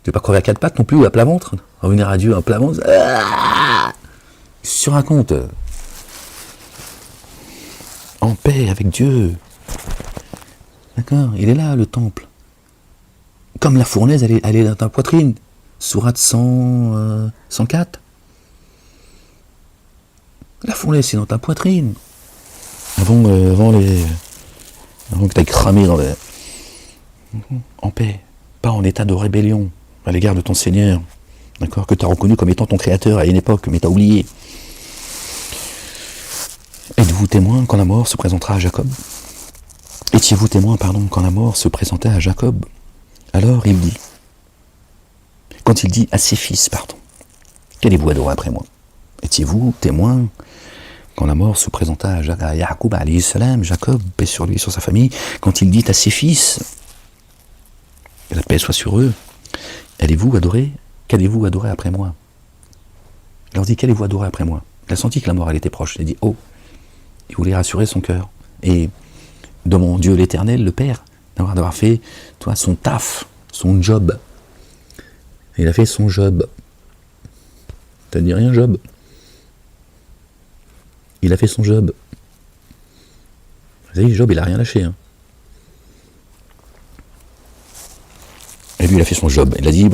Tu ne veux pas crever à quatre pattes non plus ou à plat ventre? Revenir à Dieu à plat ventre. Qu'est-ce que tu racontes? En paix avec Dieu. D'accord? Il est là, le temple. Comme la fournaise, elle est dans ta poitrine. Sourate 104. La fournaise, c'est dans ta poitrine. Avant que tu ailles cramer dans les... En paix. Pas en état de rébellion à l'égard de ton Seigneur. D'accord? Que tu as reconnu comme étant ton Créateur à une époque, mais tu as oublié. Êtes-vous témoin quand la mort se présentera à Jacob? Étiez-vous témoin, quand la mort se présentait à Jacob? Alors il dit, quand il dit à ses fils, qu'allez-vous adorer après moi? Étiez-vous témoin quand la mort se présenta à Yacoub, alayhi salam, Jacob, paix sur lui, sur sa famille, quand il dit à ses fils, que la paix soit sur eux, qu'allez-vous adorer après moi? Il leur dit, qu'allez-vous adorer après moi? Il a senti que la mort, elle était proche. Il a dit, il voulait rassurer son cœur. Et de mon Dieu l'éternel, le Père, d'avoir fait, son taf, son job. Il a fait son job. T'as dit rien, Job? Il a fait son job. Vous savez, Job, il a rien lâché. Et lui, il a fait son job. Il a dit,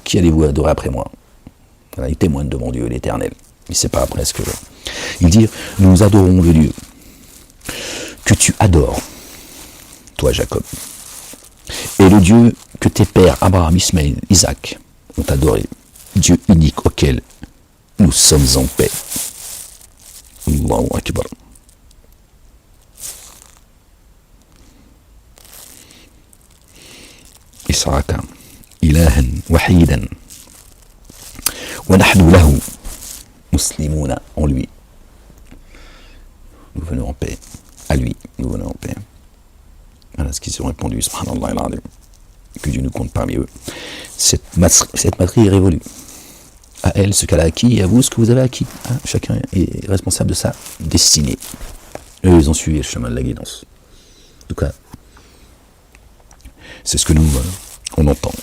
qui allez-vous adorer après moi? Voilà, il témoigne devant Dieu, l'Éternel. Il ne sait pas après ce que... Il dit, nous adorons le Dieu que tu adores, toi Jacob, et le Dieu que tes pères, Abraham, Ismaël, Isaac, ont adoré, Dieu unique auquel nous sommes en paix. Allahu Akbar. إسراك إلها وحيدا ونحن له مسلمون en lui. Nous venons en paix. À lui, nous venons en paix. Voilà ce qu'ils ont répondu, subhanallah al-azim. Que Dieu nous compte parmi eux. Cette matrice est révolue. À elle, ce qu'elle a acquis, et à vous, ce que vous avez acquis. Hein, chacun est responsable de sa destinée. Eux, ils ont suivi le chemin de la guidance. En tout cas, c'est ce que nous, on entend.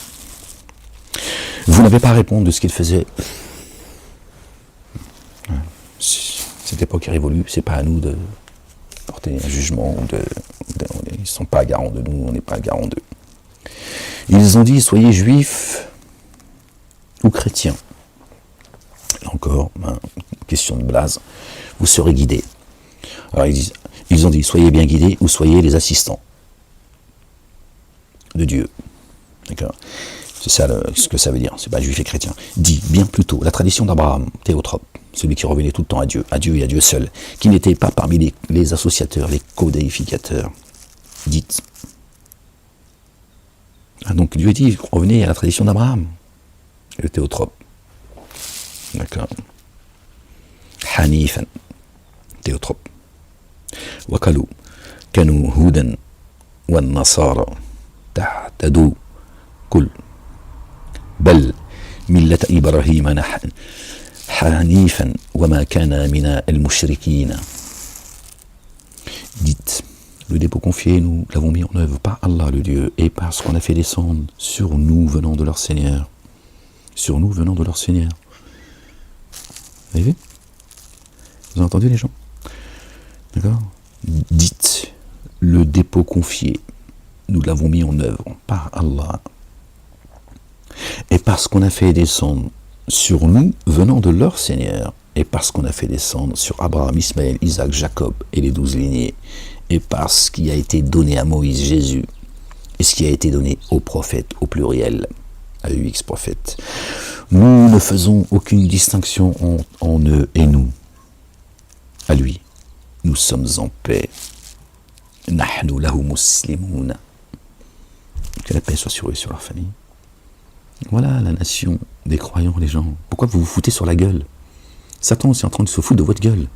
Vous n'avez pas à répondre de ce qu'ils faisaient. Cette époque est révolue, c'est pas à nous de porter un jugement. Ils ne sont pas garants de nous, on n'est pas garants d'eux. Ils ont dit, soyez juifs ou chrétiens. Là encore, question de blase, vous serez guidés. Alors ils ont dit, soyez bien guidés ou soyez les assistants de Dieu. D'accord? C'est ça ce que ça veut dire, c'est pas juif et chrétien. Dit bien plutôt la tradition d'Abraham, Théotrope, celui qui revenait tout le temps à Dieu et à Dieu seul, qui n'était pas parmi les associateurs, les codéificateurs. Dites. Ah, donc Dieu dit, revenez à la tradition d'Abraham, le Théotrope. D'accord. Hanifan, Théotrope. Wakalu, kanu hudan, wan nasara, tahtadu, kul. بل ملة إبراهيم حنيفا وما كان من المشركين. Dites, le dépôt confié, nous l'avons mis en œuvre par Allah le Dieu, et parce qu'on a fait descendre sur nous venant de leur Seigneur. Sur nous venant de leur Seigneur. Vous avez vu? Vous avez entendu les gens? D'accord? Dites, le dépôt confié, nous l'avons mis en œuvre par Allah. Et parce qu'on a fait descendre sur nous, venant de leur Seigneur, et parce qu'on a fait descendre sur Abraham, Ismaël, Isaac, Jacob et les 12 lignées, et parce qu'il a été donné à Moïse, Jésus, et ce qui a été donné aux prophètes, au pluriel, à UX prophètes. Nous ne faisons aucune distinction en eux et nous. À lui, nous sommes en paix. Nahnu lahu muslimun. Que la paix soit sur eux et sur leur famille. Voilà la nation des croyants, les gens. Pourquoi vous vous foutez sur la gueule? Satan est en train de se foutre de votre gueule.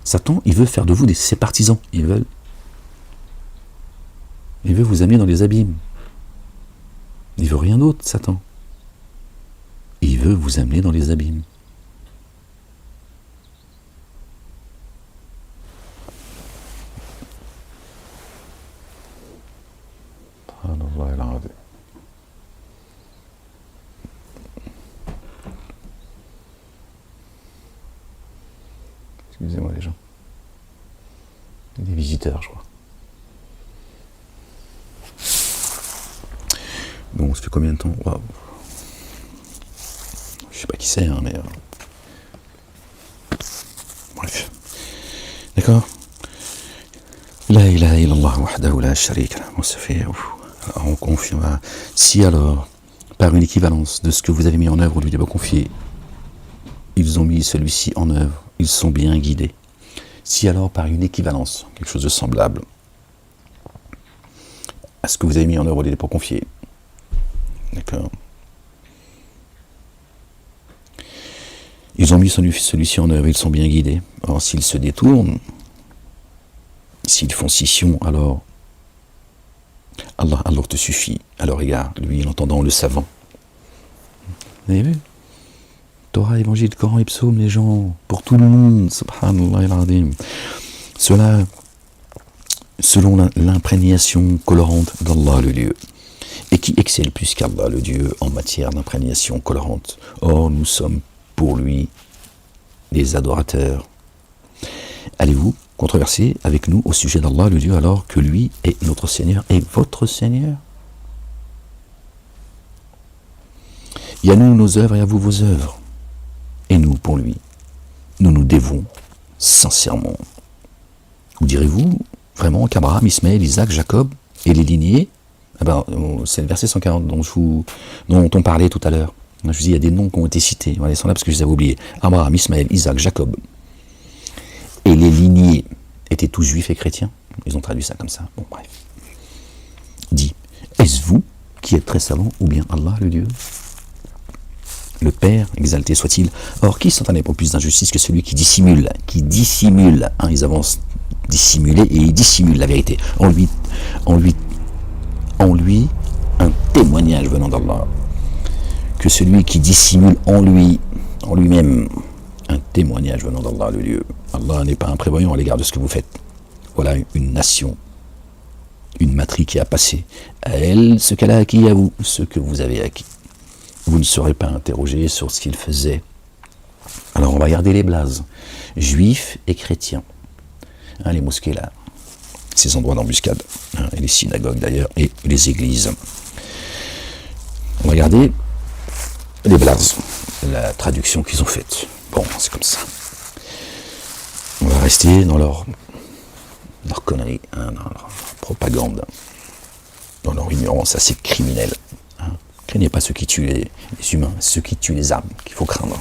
Satan, il veut faire de vous ses partisans. Il veut vous amener dans les abîmes. Il veut rien d'autre, Satan. Il veut vous amener dans les abîmes. Excusez-moi les gens. Des visiteurs, je crois. Bon, ça fait combien de temps? Wow. Je sais pas qui c'est, hein, mais... Bref. D'accord? La ilaha illallah wahdahu la sharika lahu. Ça fait... On confirme. Si alors, par une équivalence de ce que vous avez mis en œuvre, lui dépôt confié, ils ont mis celui-ci en œuvre, ils sont bien guidés. Si alors, par une équivalence, quelque chose de semblable à ce que vous avez mis en œuvre, lui dépôt confié, d'accord, ils ont mis celui-ci en œuvre, ils sont bien guidés. Or, s'ils se détournent, s'ils font scission, alors Allah te suffit à leur égard, lui, l'entendant, le savant. Vous avez vu? Torah, Évangile, Coran et Psaume, les gens, pour tout le monde, subhanallah al-azim. Cela, selon l'imprégnation colorante d'Allah le Dieu. Et qui excelle plus qu'Allah le Dieu en matière d'imprégnation colorante. Or, nous sommes pour lui des adorateurs. Allez-vous controverser avec nous au sujet d'Allah le Dieu alors que lui est notre Seigneur et votre Seigneur? Il y a nous nos œuvres et à vous vos œuvres. Et nous, pour lui, nous nous dévouons sincèrement. Ou direz-vous vraiment qu'Abraham, Ismaël, Isaac, Jacob et les lignées, c'est le verset 140 dont on parlait tout à l'heure. Je vous dis, il y a des noms qui ont été cités. Voilà, ils sont là parce que je les avais oubliés. Abraham, Ismaël, Isaac, Jacob. Et les lignées étaient tous juifs et chrétiens. Ils ont traduit ça comme ça. Bon, bref. Dit, est-ce vous qui êtes très savant ou bien Allah, le Dieu? Le Père, exalté soit-il. Or, qui s'entendait pour plus d'injustice que celui qui dissimule? Ils avancent dissimuler et ils dissimulent la vérité. En lui, un témoignage venant d'Allah. Que celui qui dissimule en lui-même, un témoignage venant d'Allah, le Dieu. Allah n'est pas imprévoyant à l'égard de ce que vous faites. Voilà une nation, une matrice qui a passé. À elle, ce qu'elle a acquis, à vous, ce que vous avez acquis. Vous ne serez pas interrogé sur ce qu'il faisait. Alors on va regarder les blazes, juifs et chrétiens. Les mosquées là, ces endroits d'embuscade, et les synagogues d'ailleurs, et les églises. On va regarder les blazes, la traduction qu'ils ont faite. Bon, c'est comme ça. On va rester dans leur connerie, dans leur propagande, dans leur ignorance assez criminelle. Craignez pas ceux qui tuent les humains, ceux qui tuent les âmes, qu'il faut craindre.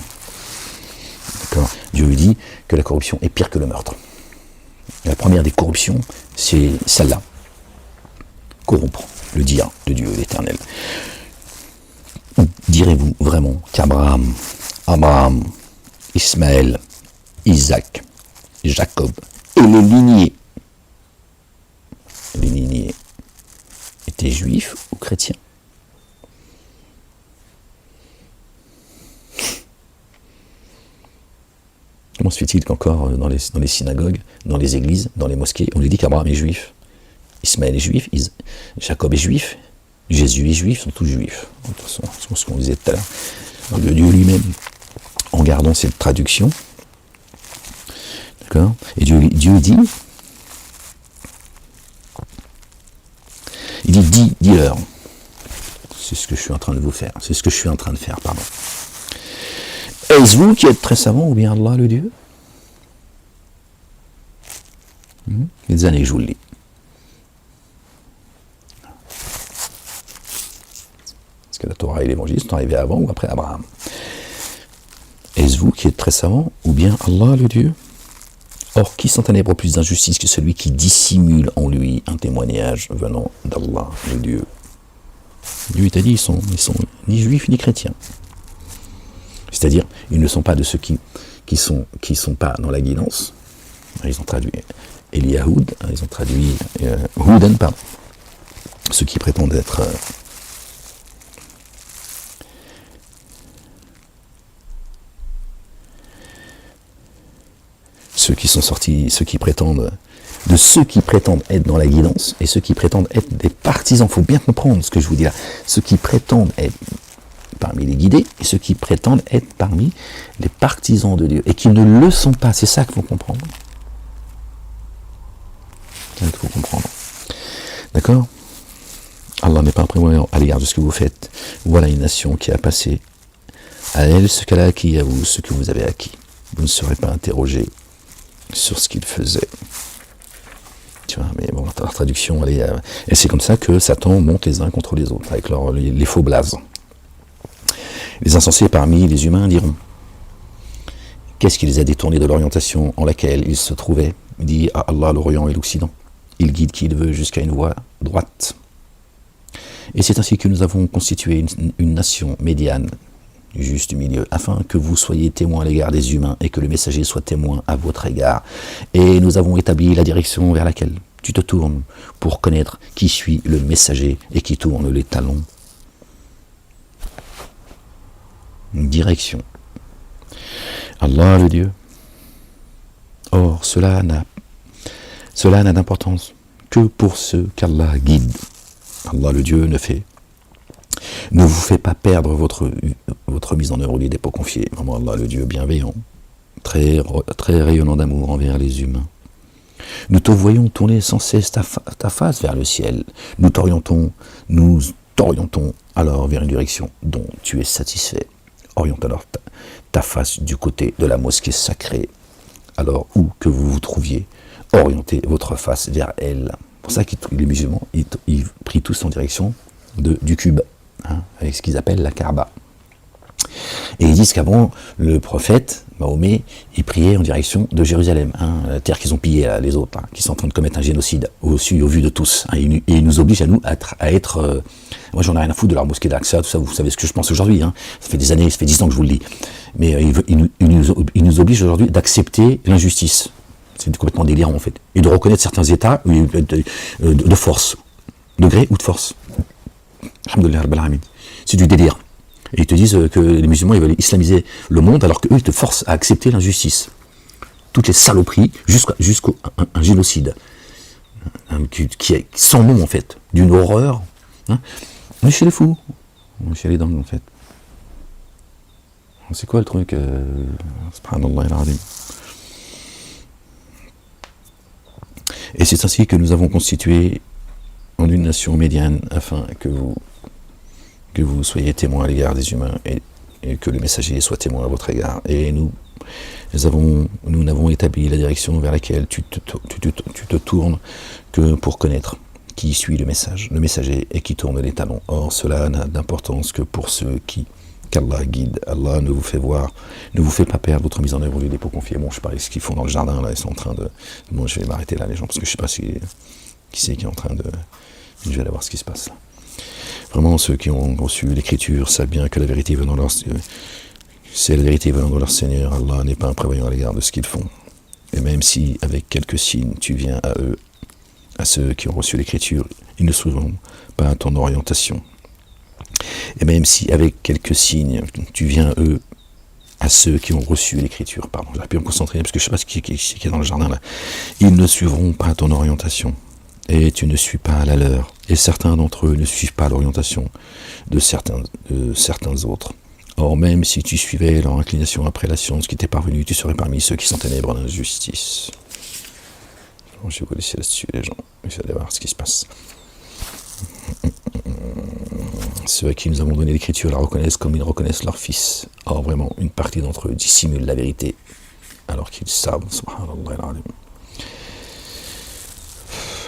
D'accord. Dieu lui dit que la corruption est pire que le meurtre. La première des corruptions, c'est celle-là. Corrompre le dire de Dieu l'Éternel. Direz-vous vraiment qu'Abraham, Ismaël, Isaac, Jacob et les lignées étaient juifs ou chrétiens? Comment se fait-il qu'encore dans les synagogues, dans les églises, dans les mosquées, on lui dit qu'Abraham est juif, Ismaël est juif, Jacob est juif, Jésus est juif, ils sont tous juifs. De toute façon, c'est ce qu'on disait tout à l'heure. Le Dieu lui-même, en gardant cette traduction, d'accord, et Dieu dit, dis-leur, c'est ce que je suis en train de faire, pardon. Est-ce vous qui êtes très savant ou bien Allah le Dieu? Les années que je vous le lis. Est-ce que la Torah et l'Évangile sont arrivés avant ou après Abraham? Est-ce vous qui êtes très savant ou bien Allah le Dieu? Or, qui sont ténèbres plus d'injustice que celui qui dissimule en lui un témoignage venant d'Allah le Dieu? Dieu t'a dit, ils sont ni juifs ni chrétiens. C'est-à-dire, ils ne sont pas de ceux qui sont pas dans la guidance. Ils ont traduit Eliyahoud, ils ont traduit Houdan, pardon. Ceux qui prétendent être ceux qui prétendent être dans la guidance et ceux qui prétendent être des partisans. Il faut bien comprendre ce que je vous dis là. Ceux qui prétendent être parmi les guidés et ceux qui prétendent être parmi les partisans de Dieu et qui ne le sont pas. C'est ça qu'il faut comprendre. D'accord? Allah n'est pas imprévoyant à l'égard de ce que vous faites. Voilà une nation qui a passé. À elle ce qu'elle a acquis, à vous ce que vous avez acquis. Vous ne serez pas interrogé sur ce qu'il faisait. Tu vois, mais bon, la traduction, et c'est comme ça que Satan monte les uns contre les autres, avec les faux blazes. Les insensés parmi les humains diront: qu'est-ce qui les a détournés de l'orientation en laquelle ils se trouvaient? Dit à Allah l'Orient et l'Occident. Il guide qui il veut jusqu'à une voie droite. Et c'est ainsi que nous avons constitué une nation médiane, juste du milieu, afin que vous soyez témoins à l'égard des humains et que le messager soit témoin à votre égard. Et nous avons établi la direction vers laquelle tu te tournes pour connaître qui suit le messager et qui tourne les talons. Une direction. Allah le Dieu. Or, cela n'a d'importance que pour ceux qu'Allah guide. Allah le Dieu ne vous fait pas perdre votre mise en œuvre au lieu des pots confiés. Vraiment, Allah le Dieu bienveillant, très rayonnant d'amour envers les humains. Nous te voyons tourner sans cesse ta face vers le ciel. Nous t'orientons, nous t'orientons alors vers une direction dont tu es satisfait. Oriente alors ta face du côté de la mosquée sacrée. Alors, où que vous vous trouviez, orientez votre face vers elle. C'est pour ça que les musulmans, ils prient tous en direction du cube, hein, avec ce qu'ils appellent la Kaaba. Et ils disent qu'avant, le prophète, Mahomet, il priait en direction de Jérusalem, hein, la terre qu'ils ont pillée, là, les autres, hein, qui sont en train de commettre un génocide au vu de tous. Hein, et ils nous obligent à nous à être moi, j'en ai rien à foutre de leur mosquée d'Aqsa, tout ça, vous savez ce que je pense aujourd'hui. Hein. Ça fait des années, ça fait 10 ans que je vous le dis. Mais ils nous obligent aujourd'hui d'accepter l'injustice. C'est complètement délirant, en fait. Et de reconnaître certains États de force, de gré ou de force. Alhamdoulilah Rabbil Alamin. C'est du délire. Et ils te disent que les musulmans ils veulent islamiser le monde alors qu'eux ils te forcent à accepter l'injustice. Toutes les saloperies jusqu'au un génocide. Qui est sans nom en fait. D'une horreur. Hein. On est chez les fous. On est chez les dingues en fait. C'est quoi le truc Subhanallah al-Azim. Et c'est ainsi que nous avons constitué en une nation médiane afin que vous soyez témoins à l'égard des humains et que le messager soit témoin à votre égard. Et nous n'avons établi la direction vers laquelle tu te tournes que pour connaître qui suit le messager et qui tourne les talons. Or, cela n'a d'importance que pour ceux qu'Allah guide. Allah ne vous fait pas perdre votre mise en œuvre du dépôt confié. Bon, je sais pas ce qu'ils font dans le jardin, là, ils sont en train de... Bon, je vais m'arrêter là, les gens, parce que je sais pas qui c'est qui est en train de... Je vais aller voir ce qui se passe là. Vraiment, ceux qui ont reçu l'écriture savent bien que la vérité venant de leur... C'est la vérité venant de leur Seigneur. Allah n'est pas imprévoyant à l'égard de ce qu'ils font. Et même si, avec quelques signes, tu viens à eux, à ceux qui ont reçu l'écriture, ils ne suivront pas ton orientation. Et même si, avec quelques signes, tu viens à eux, à ceux qui ont reçu l'écriture, pardon, j'aurais pu me concentrer, parce que je ne sais pas ce qui est dans le jardin là, ils ne suivront pas ton orientation. Et tu ne suis pas la leur. Et certains d'entre eux ne suivent pas l'orientation de certains autres. Or, même si tu suivais leur inclination après la science qui t'est parvenue, tu serais parmi ceux qui sont ténèbres en injustice. Bon, je vais vous laisser là-dessus, les gens. Vous allez voir ce qui se passe. Ceux à qui nous avons donné l'écriture la reconnaissent comme ils reconnaissent leur fils. Or, vraiment, une partie d'entre eux dissimule la vérité, alors qu'ils savent, subhanallah al-alim.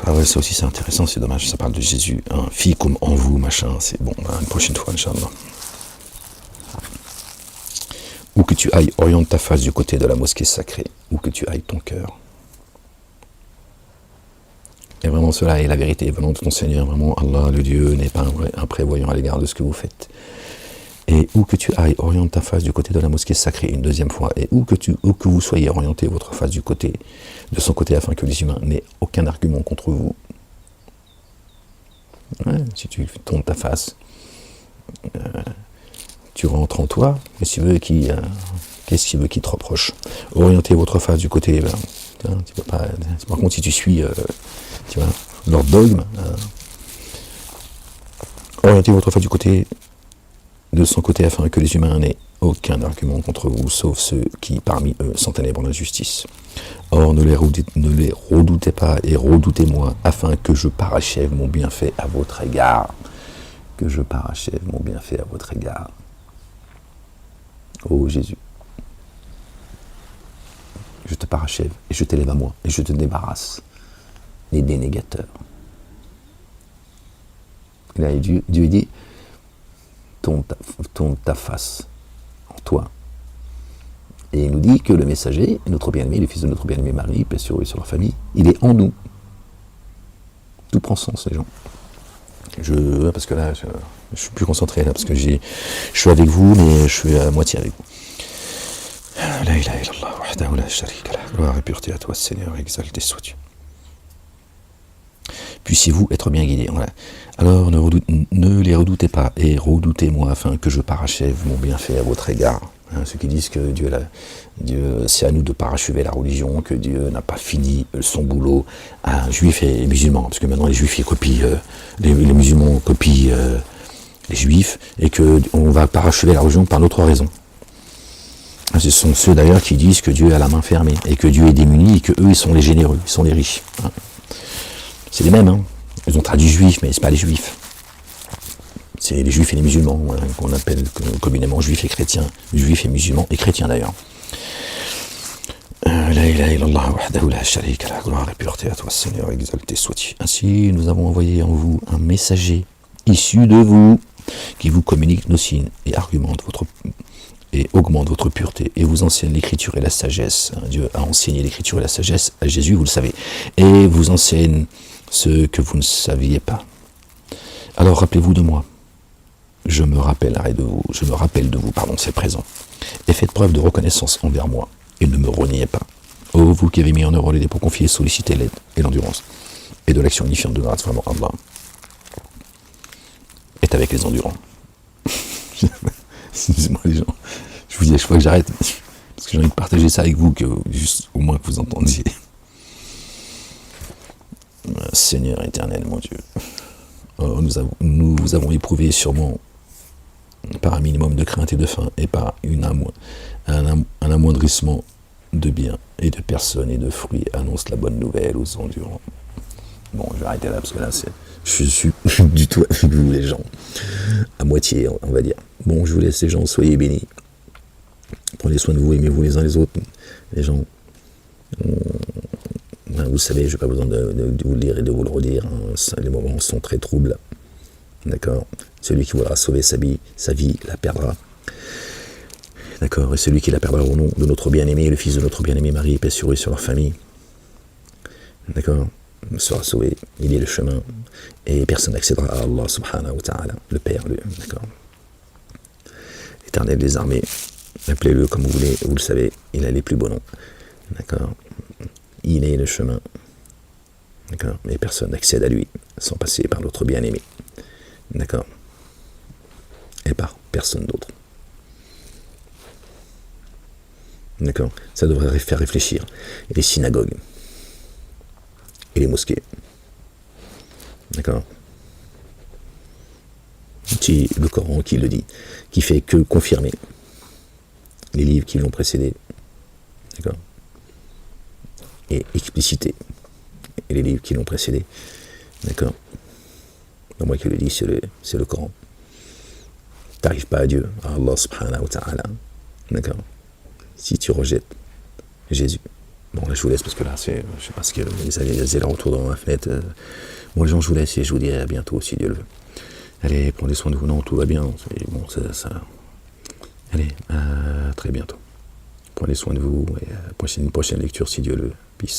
Ah ouais, ça aussi c'est intéressant, c'est dommage, ça parle de Jésus, un fille comme en vous, machin, c'est bon, une prochaine fois, Inch'Allah. Où que tu ailles, oriente ta face du côté de la mosquée sacrée, où que tu ailles ton cœur. Et vraiment cela est la vérité venant de ton Seigneur, vraiment Allah, le Dieu, n'est pas imprévoyant à l'égard de ce que vous faites. Et où que tu ailles, oriente ta face du côté de la mosquée sacrée une deuxième fois. Et où que vous soyez, orientez votre face de son côté, afin que les humains n'aient aucun argument contre vous. Ouais, si tu tournes ta face, tu rentres en toi. Qu'est-ce qu'il veut qui te reproche? Orientez votre face du côté. Tu peux pas. Par contre, si tu suis, tu vois, leur dogme, orientez votre face du côté de son côté afin que les humains n'aient aucun argument contre vous, sauf ceux qui, parmi eux, sont ténèbres en injustice. Or, ne les redoutez pas et redoutez-moi, afin que je parachève mon bienfait à votre égard. Que je parachève mon bienfait à votre égard. Ô Jésus, je te parachève et je t'élève à moi et je te débarrasse des dénégateurs. Et là, Dieu dit, tourne ta face en toi. Et il nous dit que le messager, notre bien-aimé, le fils de notre bien-aimé Marie, paix sur eux et sur leur famille, il est en nous. Tout prend sens, les gens. Parce que là, je suis plus concentré, là, parce que je suis avec vous, mais je suis à moitié avec vous. La ilaha illallah, wahdahu la sharika lah. Gloire et pureté à toi, Seigneur, exalté sois-tu. Puissiez-vous être bien guidés. Voilà. Alors ne les redoutez pas et redoutez-moi afin que je parachève mon bienfait à votre égard. Hein, ceux qui disent que Dieu c'est à nous de parachever la religion, que Dieu n'a pas fini son boulot à juifs et musulmans, parce que maintenant les juifs ils copient, les musulmans copient les juifs, et qu'on va parachever la religion par d'autres raisons. Ce sont ceux d'ailleurs qui disent que Dieu a la main fermée, et que Dieu est démuni, et que eux ils sont les généreux, ils sont les riches. Hein. C'est les mêmes, hein. Ils ont traduit juifs, mais c'est pas les juifs. c'est les juifs et les musulmans, hein, qu'on appelle communément juifs et chrétiens, juifs et musulmans et chrétiens d'ailleurs. La ilaha illallah wahdahu la sharika lah, gloire et pureté à toi Seigneur, exalté sois-tu. Ainsi nous avons envoyé en vous un messager issu de vous, qui vous communique nos signes et argumente et augmente votre pureté et vous enseigne l'écriture et la sagesse. Dieu a enseigné l'écriture et la sagesse à Jésus, vous le savez, et vous enseigne ce que vous ne saviez pas. Alors rappelez-vous de moi, je me rappelle de vous, c'est présent, et faites preuve de reconnaissance envers moi, et ne me reniez pas. Ô vous qui avez mis en œuvre l'idée pour confier, solliciter l'aide et l'endurance, et de l'action unifiante de grâce, vraiment Allah est avec les endurants. Excusez-moi les gens, je vous dis à chaque fois que j'arrête, parce que j'ai envie de partager ça avec vous, que juste au moins que vous entendiez. Seigneur éternel, mon Dieu, nous avons éprouvé sûrement par un minimum de crainte et de faim, et par un amoindrissement de biens et de personnes et de fruits, annonce la bonne nouvelle aux endurants. Bon, je vais arrêter là, parce que là, je suis du tout avec vous les gens, à moitié, on va dire. Bon, je vous laisse les gens, soyez bénis. Prenez soin de vous, aimez-vous les uns les autres. Les gens, vous savez, je n'ai pas besoin de vous le dire et de vous le redire. Hein, les moments sont très troubles. D'accord. Celui qui voudra sauver sa vie la perdra. D'accord. Et celui qui la perdra au nom de notre bien-aimé, le fils de notre bien-aimé Marie, paix sur eux et sur leur famille. D'accord. Sera sauvé. Il est le chemin. Et personne n'accédera à Allah subhanahu wa ta'ala, le Père, d'accord. Éternel des armées, appelez-le comme vous voulez, vous le savez, il a les plus beaux noms. D'accord. Il est le chemin. D'accord. Et personne n'accède à lui sans passer par notre bien-aimé. D'accord. Et par personne d'autre. D'accord. Ça devrait faire réfléchir. Et les synagogues. Et les mosquées. D'accord. C'est le Coran qui le dit, qui fait que confirmer les livres qui l'ont précédé. D'accord. Et expliciter les livres qui l'ont précédé. D'accord. Donc moi qui le dis, c'est le Coran. T'arrives pas à Dieu, à Allah subhanahu wa ta'ala. D'accord. Si tu rejettes Jésus. Bon, là je vous laisse parce que là, je sais pas ce qu'il y a, les ailes retour dans ma fenêtre. Bon, les gens, je vous laisse et je vous dirai à bientôt si Dieu le veut. Allez, prenez soin de vous. Non, tout va bien. Bon, ça. Allez, à très bientôt. Prenez soin de vous et à une prochaine lecture si Dieu le veut. Peace.